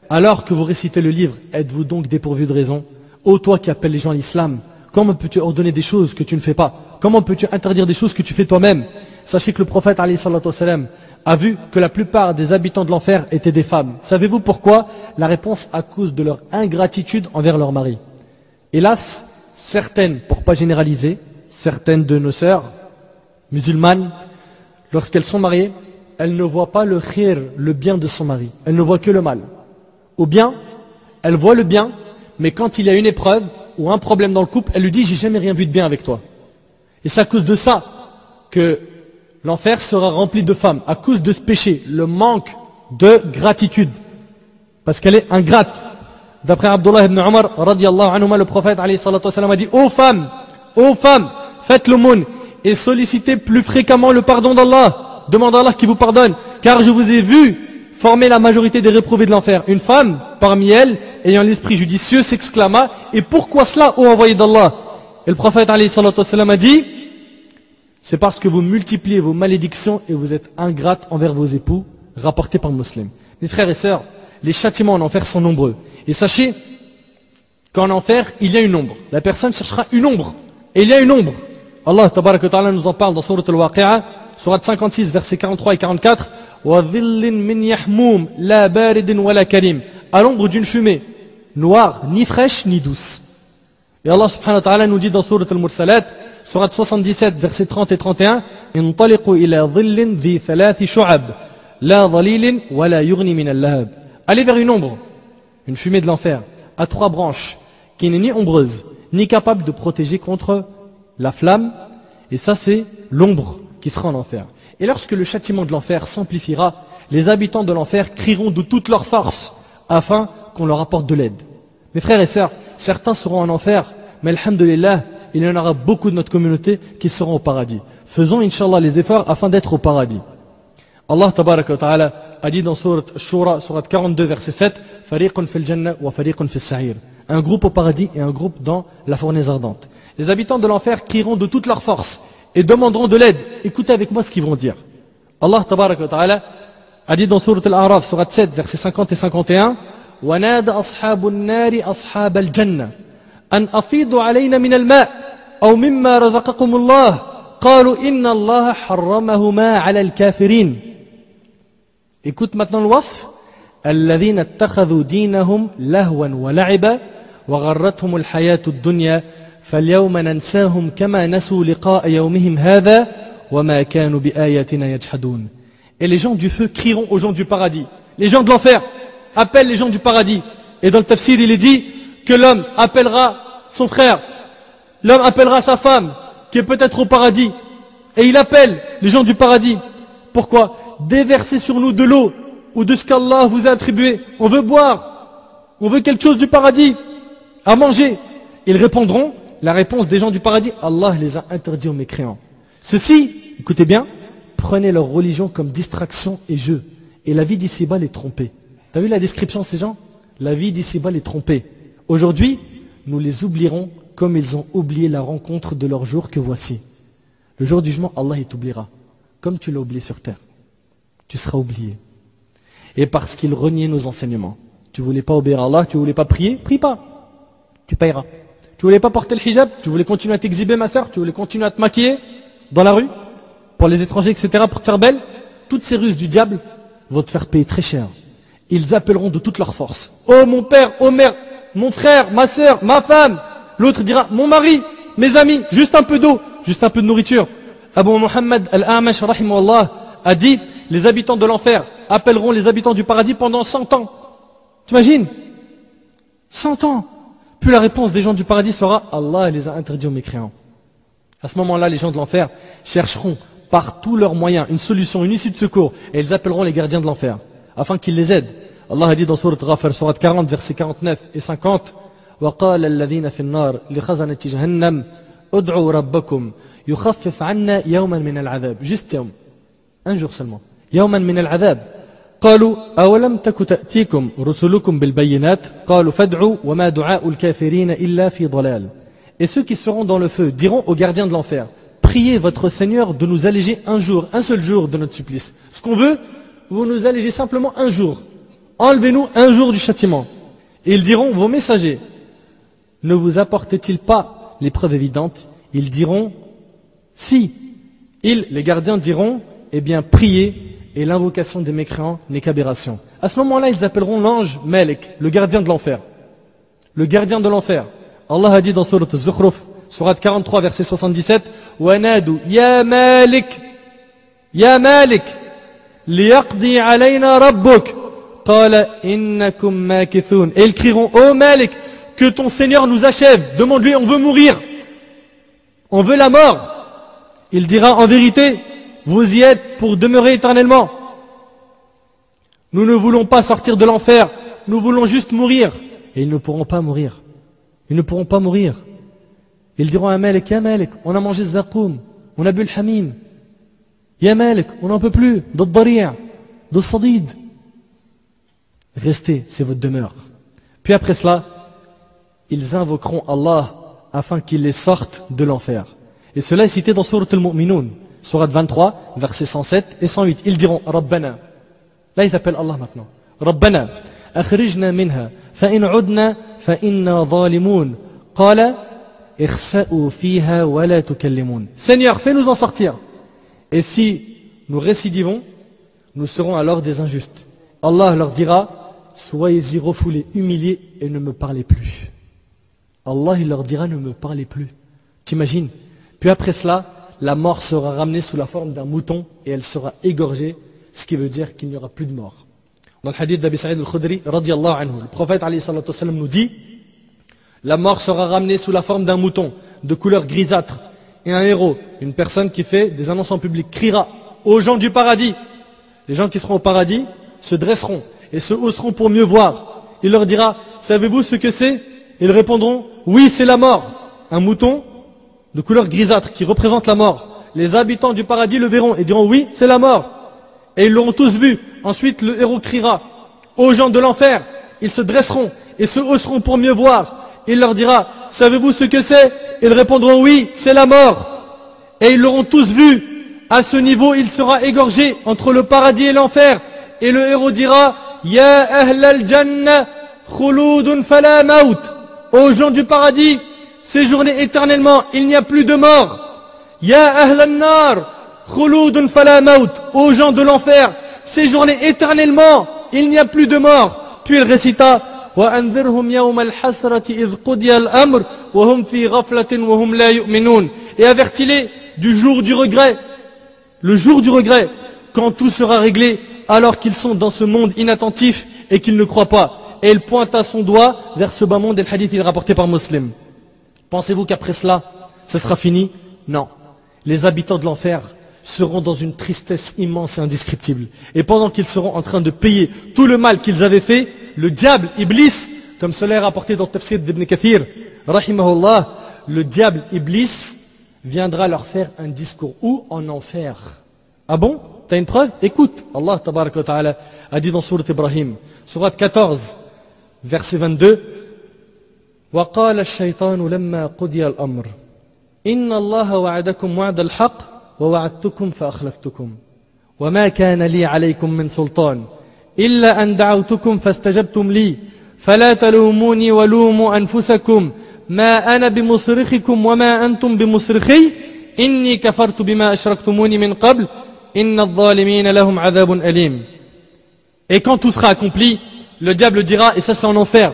alors que vous récitez le livre? Êtes-vous donc dépourvu de raison? Ô toi qui appelles les gens à l'islam, comment peux-tu ordonner des choses que tu ne fais pas? Comment peux-tu interdire des choses que tu fais toi-même? Sachez que le prophète alayhi salatu wassalam a vu que la plupart des habitants de l'enfer étaient des femmes. Savez-vous pourquoi? La réponse à cause de leur ingratitude envers leur mari. Hélas, certaines, pour pas généraliser, certaines de nos sœurs musulmanes, lorsqu'elles sont mariées, elles ne voient pas le khir, le bien de son mari. Elles ne voient que le mal. Ou bien, elles voient le bien, mais quand il y a une épreuve ou un problème dans le couple, elle lui dit, j'ai jamais rien vu de bien avec toi. Et c'est à cause de ça que l'enfer sera rempli de femmes, à cause de ce péché, le manque de gratitude. Parce qu'elle est ingrate. D'après Abdullah ibn Umar, radiallahu anhuma, le prophète alayhi salatu wassalam a dit, ô femmes, faites l'aumône et sollicitez plus fréquemment le pardon d'Allah. Demandez à Allah qui vous pardonne, car je vous ai vu former la majorité des réprouvés de l'enfer. Une femme, parmi elles, ayant l'esprit judicieux, s'exclama, et pourquoi cela, ô envoyé d'Allah? Et le prophète alayhi salatu wassalam a dit, c'est parce que vous multipliez vos malédictions et vous êtes ingrates envers vos époux, rapporté par Muslim. Mes frères et sœurs, les châtiments en enfer sont nombreux. Et sachez qu'en enfer, il y a une ombre. La personne cherchera une ombre. Et il y a une ombre. Allah tabaraka wa ta'ala nous en parle dans Sourate Al-Waqi'a, Sourate 56, versets 43 et 44. وَظِلٍّ مِّن يَحْمُومٍ لَا بَارِدٍ وَلَا كَرِيمٍ. À l'ombre d'une fumée, noire, ni fraîche, ni douce. Et Allah subhanahu wa ta'ala nous dit dans Sourate Al-Mursalat, Sourate 77, versets 30 et 31, انطلقوا إلى ظل ذي ثلاث شعب لا ظليل ولا يغني من اللهب. Allez vers une ombre, une fumée de l'enfer, à 3 branches, qui n'est ni ombreuse, ni capable de protéger contre la flamme. Et ça c'est l'ombre qui sera en enfer. Et lorsque le châtiment de l'enfer s'amplifiera, les habitants de l'enfer crieront de toute leur force afin qu'on leur apporte de l'aide. Mes frères et sœurs, certains seront en enfer, mais alhamdulillah, il y en aura beaucoup de notre communauté qui seront au paradis. Faisons Inch'Allah les efforts afin d'être au paradis. Allah tabaraka wa ta'ala a dit dans Surat Shura, Surat 42, verset 7, Fariqun fil jannah wa fariqun fil sa'ir. Un groupe au paradis et un groupe dans la fournaise ardente. Les habitants de l'enfer crieront de toute leur force et demanderont de l'aide. Écoutez avec moi ce qu'ils vont dire. Allah tabaraka wa ta'ala a dit dans Surat Al-A'raf, Surat 7, versets 50 et 51, وَنَادَ أَصْحَابُ النَّارِ أَصْحَابَ الْجَنَّةِ أَنْ أَفِيضُوا عَلَيْنَا مِنَ الْمَاءِ أَوْ مِمَّا رَزَقَكُمُ اللَّهُ قَالُوا إِنَّ اللَّهَ حَرَّمَهُمَا عَلَى الْكَافِرِينَ. Écoute maintenant le wasf. الَّذِينَ اتَّخَذُوا دِينَهُمْ لَهْوًا وَلَعِبًا وَغَرَّتْهُمُ الْحَيَاةُ الدُّنْيَا فَالْيَوْمَ نَنْسَاهُمْ كَمَا نَسُوا لِقَاءَ يَوْمِهِمْ هَذَا وَمَا كَانُوا بِآيَاتِنَا يَجْحَدُونَ. Et les gens du feu crieront aux gens du paradis. Les gens de l'enfer appellent les gens du paradis. Et dans le tafsir, il est dit que l'homme appellera son frère, l'homme appellera sa femme, qui est peut-être au paradis. Et il appelle les gens du paradis. Pourquoi? Déversez sur nous de l'eau ou de ce qu'Allah vous a attribué. On veut boire, on veut quelque chose du paradis, à manger. Ils répondront, la réponse des gens du paradis, Allah les a interdits aux mécréants. Ceux-ci, écoutez bien, prenaient leur religion comme distraction et jeu. Et la vie d'ici-bas les trompait. T'as vu la description de ces gens? La vie d'ici-bas les trompait. Aujourd'hui, nous les oublierons comme ils ont oublié la rencontre de leur jour que voici. Le jour du jugement, Allah il t'oubliera. Comme tu l'as oublié sur terre. Tu seras oublié. Et parce qu'ils reniaient nos enseignements. Tu voulais pas obéir à Allah, tu voulais pas prier, prie pas. Tu payeras. Tu voulais pas porter le hijab, tu voulais continuer à t'exhiber ma soeur, tu voulais continuer à te maquiller dans la rue, pour les étrangers, etc., pour te faire belle. Toutes ces ruses du diable vont te faire payer très cher. Ils appelleront de toute leur force. Oh mon père, oh mère, mon frère, ma soeur, ma femme. L'autre dira, mon mari, mes amis, juste un peu d'eau, juste un peu de nourriture. Abu Muhammad al-A'mash rahimahullah a dit, les habitants de l'enfer appelleront les habitants du paradis pendant 100 ans. T'imagines? 100 ans. Puis la réponse des gens du paradis sera, Allah les a interdits aux mécréants. À ce moment-là, les gens de l'enfer chercheront par tous leurs moyens une solution, une issue de secours, et ils appelleront les gardiens de l'enfer, afin qu'ils les aident. Allah a dit dans Surat Ghafir, Surat 40, versets 49 et 50, وَقَالَ الَّذِينَ فِي النَّارِ لِخَزَنَةِ جَهَنَّمْ أُدْعُوا رَبَّكُمْ يُخَفِّفْ عَنَّا يَوْمًا مِنَ الْعَذَابِ. Juste يوم, un jour seulement. يَوْمًا مِنَ الْعَذَابِ. قالوا أولم تك تأتيكم رسلكم بالبينات قالوا فادعوا وما دعاء الكافرين إلا في ضلال. Et ceux qui seront dans le feu diront aux gardiens de l'enfer, priez votre Seigneur de nous alléger un jour, un seul jour de notre supplice. Ce qu'on veut, vous nous allégez simplement un jour. Enlevez-nous un jour du châtiment. Et ils diront, vos messagers, ne vous apportent-ils pas les preuves évidentes? Ils diront, si. Ils, les gardiens, diront, eh bien, priez, et l'invocation des mécréants n'est qu'aberration. À ce moment-là, ils appelleront l'ange Malik, le gardien de l'enfer. Le gardien de l'enfer. Allah a dit dans Surat Az-Zukhruf, Surat 43, verset 77, وَنَادُوا يَا مَالِكْ يَا مَالِكْ لِيَقْضِي عَلَيْنَا رَبُّكْ قَالَ إِنَّكُمْ مَاكِثُونَ. Et ils crieront, ô Malik, que ton Seigneur nous achève. Demande-lui, on veut mourir. On veut la mort. Il dira, en vérité, vous y êtes pour demeurer éternellement. Nous ne voulons pas sortir de l'enfer. Nous voulons juste mourir. Et ils ne pourront pas mourir. Ils ne pourront pas mourir. Ils diront à Malik, Ya Malik, on a mangé Zaqoum, on a bu le Hamim. Ya Malik, on n'en peut plus, de Dari'a, de Sadid. Restez, c'est votre demeure. Puis après cela, ils invoqueront Allah afin qu'il les sorte de l'enfer. Et cela est cité dans Surat Al-Mu'minun, Surat 23, versets 107 et 108. Ils diront, Rabbana. Là, ils appellent Allah maintenant. Rabbana, akhrijna minha, fa in udna, fa inna zalimun. Qala, ikhsa'u fiha wa la tukallimun. Seigneur, fais-nous en sortir. Et si nous récidivons, nous serons alors des injustes. Allah leur dira, soyez-y refoulés, humiliés et ne me parlez plus. Allah il leur dira, ne me parlez plus. T'imagines? Puis après cela, la mort sera ramenée sous la forme d'un mouton et elle sera égorgée, ce qui veut dire qu'il n'y aura plus de mort. Dans le hadith d'Abi Sa'id al-Khudri, radiyallahu anhu, le prophète alayhi salatu wassalam nous dit, la mort sera ramenée sous la forme d'un mouton de couleur grisâtre. Et un héros, une personne qui fait des annonces en public, criera aux gens du paradis, Les gens qui seront au paradis se dresseront et se hausseront pour mieux voir. Il leur dira, savez-vous ce que c'est? Ils répondront, oui, c'est la mort. Un mouton de couleur grisâtre qui représente la mort. Les habitants du paradis le verront et diront, oui, c'est la mort. Et ils l'auront tous vu. Ensuite, le héros criera aux gens de l'enfer. Ils se dresseront et se hausseront pour mieux voir. Il leur dira, savez-vous ce que c'est? Ils répondront, oui, c'est la mort. Et ils l'auront tous vu. À ce niveau, il sera égorgé entre le paradis et l'enfer. Et le héros dira, Ya ahl al-jannah, khuludun fala maut. Aux gens du paradis, séjournez éternellement, il n'y a plus de mort. Ya ahl al-nar, khuludun fala maut. Aux gens de l'enfer, séjournez éternellement, il n'y a plus de mort. Puis il récita, وأنذرهم يوم الحسرة إذ قضي الأمر وهم في غفلة وهم لا يؤمنون. Et avertis-les du jour du regret. Le jour du regret, quand tout sera réglé, alors qu'ils sont dans ce monde inattentif et qu'ils ne croient pas. Et il pointe à son doigt vers ce bas monde, et le hadith il est rapporté par Muslim. Pensez-vous qu'après cela, ce sera fini? Non. Les habitants de l'enfer seront dans une tristesse immense et indescriptible. Et pendant qu'ils seront en train de payer tout le mal qu'ils avaient fait, le diable, Iblis, comme cela est rapporté dans le tafsir d'Ibn Kathir, rahimahullah, le diable, Iblis, viendra leur faire un discours. Où? En enfer. Ah bon? T'as une preuve? Écoute. Allah tabaraka wa ta'ala a dit dans Sourate Ibrahim, Sourate 14, verset 22, وَقَالَ الشَّيْطَانُ لَمَّا قُضِيَ الْأَمْرِ إِنَّ اللَّهَ وَعَدَكُمْ وَعْدَ الْحَقِّ وَوَعَدْتُكُمْ فَأَخْلَفْتُكُمْ وَمَا كَانَ لِي عَلَيْكُمْ مِنْ سُلْطَانٍ إِلَّا أَنْ دَعَوْتُكُمْ فَاسْتَجَبْتُمْ لِي فَلَا تَلُومُونِي وَلُومُوا أَنفُسَكُمْ ما أنا بمصرخكم وما أنتم بمصرخي إني كفرت بما أشركتموني من قبل إن الظالمين لهم عذاب أليم. Et quand tout sera accompli, le diable dira, et ça c'est en enfer.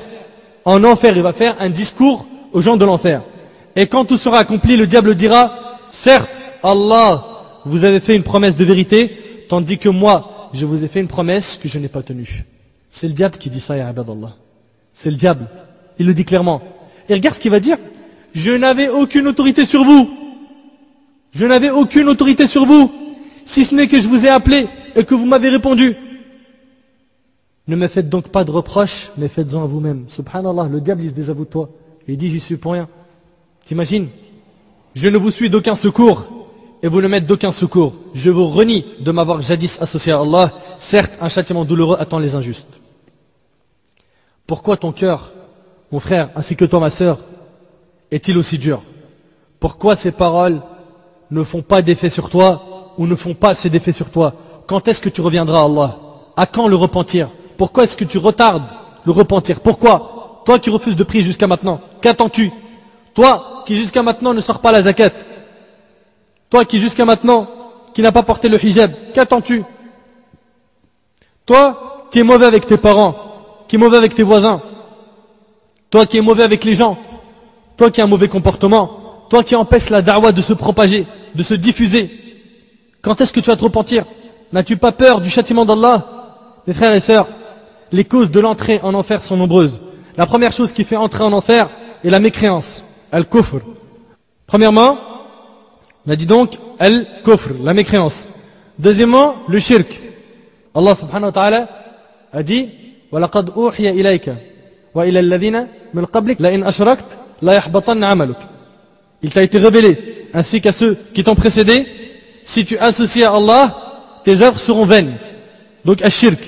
En enfer, il va faire un discours aux gens de l'enfer. Et quand tout sera accompli, le diable dira, certes, Allah, vous avez fait une promesse de vérité, tandis que moi, je vous ai fait une promesse que je n'ai pas tenue. C'est le diable qui dit ça, ya ibadallah. C'est le diable. Il le dit clairement. Et regarde ce qu'il va dire. Je n'avais aucune autorité sur vous. Je n'avais aucune autorité sur vous. Si ce n'est que je vous ai appelé et que vous m'avez répondu. Ne me faites donc pas de reproches, mais faites-en à vous-même. Subhanallah, le diable il se désavoue de toi. Et il dit, j'y suis pour rien. T'imagines? Je ne vous suis d'aucun secours et vous ne m'êtes d'aucun secours. Je vous renie de m'avoir jadis associé à Allah. Certes, un châtiment douloureux attend les injustes. Pourquoi ton cœur, mon frère, ainsi que toi, ma sœur, est-il aussi dur? Pourquoi ces paroles ne font pas d'effet sur toi ou ne font pas assez d'effet sur toi? Quand est-ce que tu reviendras à Allah? À quand le repentir? Pourquoi est-ce que tu retardes le repentir? Pourquoi? Toi qui refuses de prier jusqu'à maintenant, qu'attends-tu? Toi qui jusqu'à maintenant ne sors pas la zakat, toi qui jusqu'à maintenant qui n'a pas porté le hijab, qu'attends-tu? Toi qui es mauvais avec tes parents, qui est mauvais avec tes voisins, toi qui es mauvais avec les gens, toi qui as un mauvais comportement, toi qui empêches la da'wa de se propager, de se diffuser, quand est-ce que tu vas te repentir? N'as-tu pas peur du châtiment d'Allah? Mes frères et sœurs, les causes de l'entrée en enfer sont nombreuses. La première chose qui fait entrer en enfer est la mécréance, al-kufr. Premièrement, on a dit donc al-kufr, la mécréance. Deuxièmement, le shirk. Allah subhanahu wa ta'ala a dit وَلَقَدْ أُوحِيَ إِلَيْكَ وَإِلَى الَّذِينَ مِنْ قَبْلِكَ لَإِنْ أَشْرَكْتَ لَا يَحْبَطَنَّ عَمَلُكَ. Il t'a été révélé, ainsi qu'à ceux qui t'ont précédé, si tu associes à Allah, tes œuvres seront vaines. Donc al-shirk.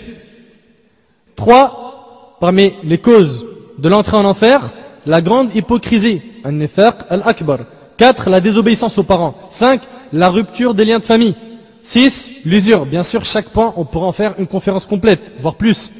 3, parmi les causes de l'entrée en enfer, la grande hypocrisie, al-nifaq al-akbar. 4, la désobéissance aux parents. 5, la rupture des liens de famille. 6, l'usure. Bien sûr, chaque point, on pourra en faire une conférence complète, voire plus.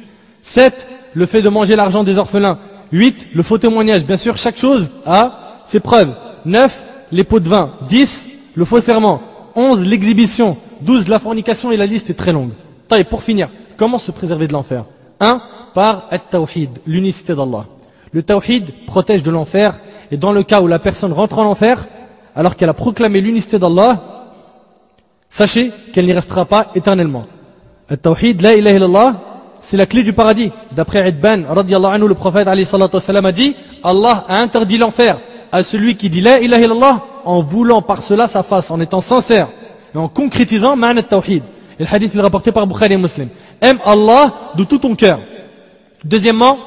7, le fait de manger l'argent des orphelins. 8, le faux témoignage. Bien sûr, chaque chose a ses preuves. 9, les pots de vin. 10, le faux serment. 11, l'exhibition. 12, la fornication, et la liste est très longue. Et pour finir, comment se préserver de l'enfer? 1, par at-tawhid, l'unicité d'Allah. Le tawhid protège de l'enfer, et dans le cas où la personne rentre en enfer, alors qu'elle a proclamé l'unicité d'Allah, sachez qu'elle n'y restera pas éternellement. At-tawhid, la ilaha illallah, c'est la clé du paradis. D'après Idban, radiallahu anhu, le prophète alayhi salatu wassalam a dit, Allah a interdit l'enfer à celui qui dit la ilaha illallah, en voulant par cela sa face, en étant sincère, et en concrétisant ma'na at-tawhid. Et le hadith il est rapporté par Bukhari et Muslim. Aime Allah de tout ton cœur. Deuxièmement,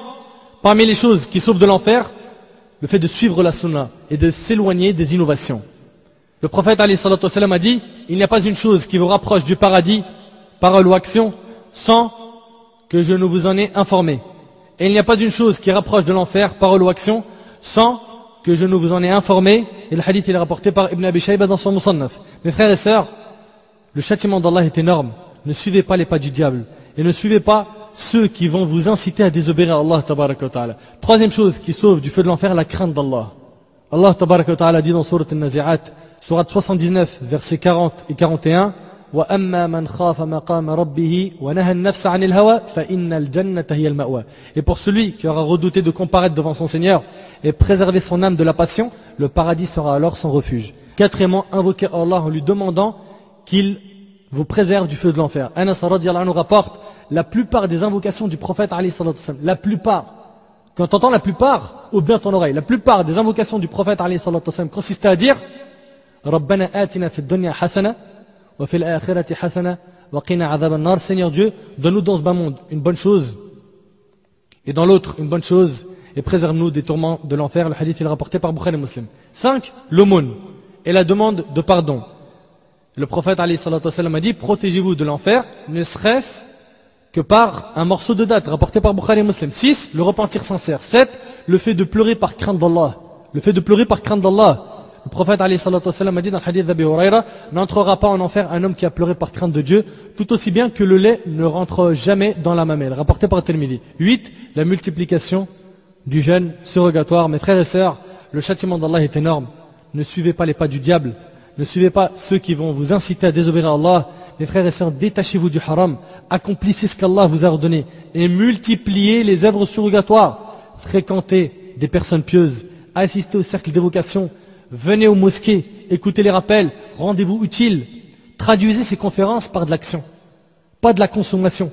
parmi les choses qui sauvent de l'enfer, le fait de suivre la sunna et de s'éloigner des innovations. Le prophète alayhi salatu wassalam a dit, il n'y a pas une chose qui vous rapproche du paradis, parole ou action, sans que je ne vous en ai informé. Et il n'y a pas une chose qui rapproche de l'enfer, parole ou action, sans que je ne vous en ai informé. Et le hadith il est rapporté par Ibn Abi Shayba dans son Musannaf. Mes frères et sœurs, le châtiment d'Allah est énorme. Ne suivez pas les pas du diable. Et ne suivez pas ceux qui vont vous inciter à désobéir à Allah tabaraka wa ta'ala. Troisième chose qui sauve du feu de l'enfer, la crainte d'Allah. Allah tabaraka wa ta'ala dit dans Surat Al-Nazi'at, Surat 79, versets 40 et 41, وَأَمَّا مَنْ خَافَ مَقَامَ رَبِّهِ وَنَهَى النَّفْسَ عَنِ الْهَوَى فَإِنَّ الْجَنَّةَ هِيَ الْمَأْوَى. Et pour celui qui aura redouté de comparaître devant son Seigneur et préserver son âme de la passion, le paradis sera alors son refuge. Quatrièmement, invoquer Allah en lui demandant qu'il vous préserve du feu de l'enfer. Anas radiyallahu anhu rapporte la plupart des invocations du prophète alayhi salatu wasallam. La plupart. Quand tu entends la plupart, ouvre bien ton oreille. La plupart des invocations du prophète alayhi salatu wasallam consistait à dire Rabbana atina fid dunya hasana wa fil akhirati hasana wa qina adhab an-nar. Seigneur Dieu, donne-nous dans ce bas monde une bonne chose et dans l'autre une bonne chose et préserve-nous des tourments de l'enfer. Le hadith est rapporté par Bukhari et Muslim. 5. L'aumône et la demande de pardon. Le prophète alayhi salatu wasallam a dit protégez-vous de l'enfer, ne serait-ce que par un morceau de date rapporté par Bukhari et Muslim. 6. Le repentir sincère. 7. Le fait de pleurer par crainte d'Allah. Le fait de pleurer par crainte d'Allah. Le prophète alayhi salatu wasallam a dit dans le hadith d'Abi Huraira, n'entrera pas en enfer un homme qui a pleuré par crainte de Dieu, tout aussi bien que le lait ne rentre jamais dans la mamelle. Rapporté par Tirmidhi. 8. La multiplication du jeûne surrogatoire. Mes frères et sœurs, le châtiment d'Allah est énorme. Ne suivez pas les pas du diable. Ne suivez pas ceux qui vont vous inciter à désobéir à Allah. Mes frères et sœurs, détachez-vous du haram. Accomplissez ce qu'Allah vous a ordonné. Et multipliez les œuvres surrogatoires. Fréquentez des personnes pieuses. Assistez au cercle d'évocation. Venez aux mosquées. Écoutez les rappels. Rendez-vous utiles. Traduisez ces conférences par de l'action. Pas de la consommation.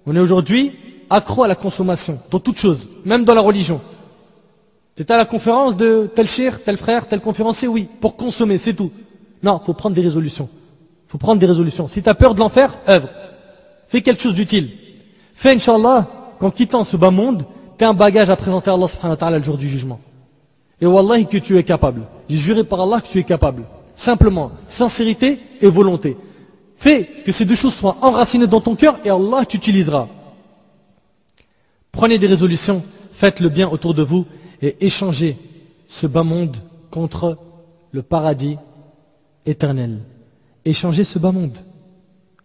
On est aujourd'hui accro à la consommation. Dans toutes choses. Même dans la religion. Tu es à la conférence de tel cheikh, tel frère, tel conférencier, oui. Pour consommer, c'est tout. Non, il faut prendre des résolutions. Il faut prendre des résolutions. Si tu as peur de l'enfer, œuvre. Fais quelque chose d'utile. Fais, Inch'Allah, qu'en quittant ce bas monde, tu as un bagage à présenter à Allah subhanahu wa ta'ala le jour du jugement. Et wallahi que tu es capable. J'ai juré par Allah que tu es capable. Simplement, sincérité et volonté. Fais que ces deux choses soient enracinées dans ton cœur et Allah t'utilisera. Prenez des résolutions, faites le bien autour de vous et échangez ce bas monde contre le paradis éternel. Échangez ce bas monde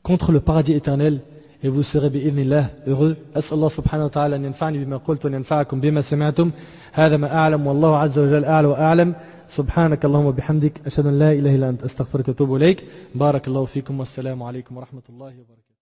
contre le paradis éternel et vous serez bi'idhnillah heureux. As'al Allah subhanahu wa ta'ala an yanfa'ni bima qultu wa yanfa'akum bima sami'tum. Hadha ma a'lam wallahu azza wa jalla a'la wa a'lam. Subhanak Allahumma bihamdik ashhadu an la ilaha illa anta astaghfiruka wa atubu ilayk. Barakallahu fikum wassalamu alaykum wa rahmatullahi wa barakatuh.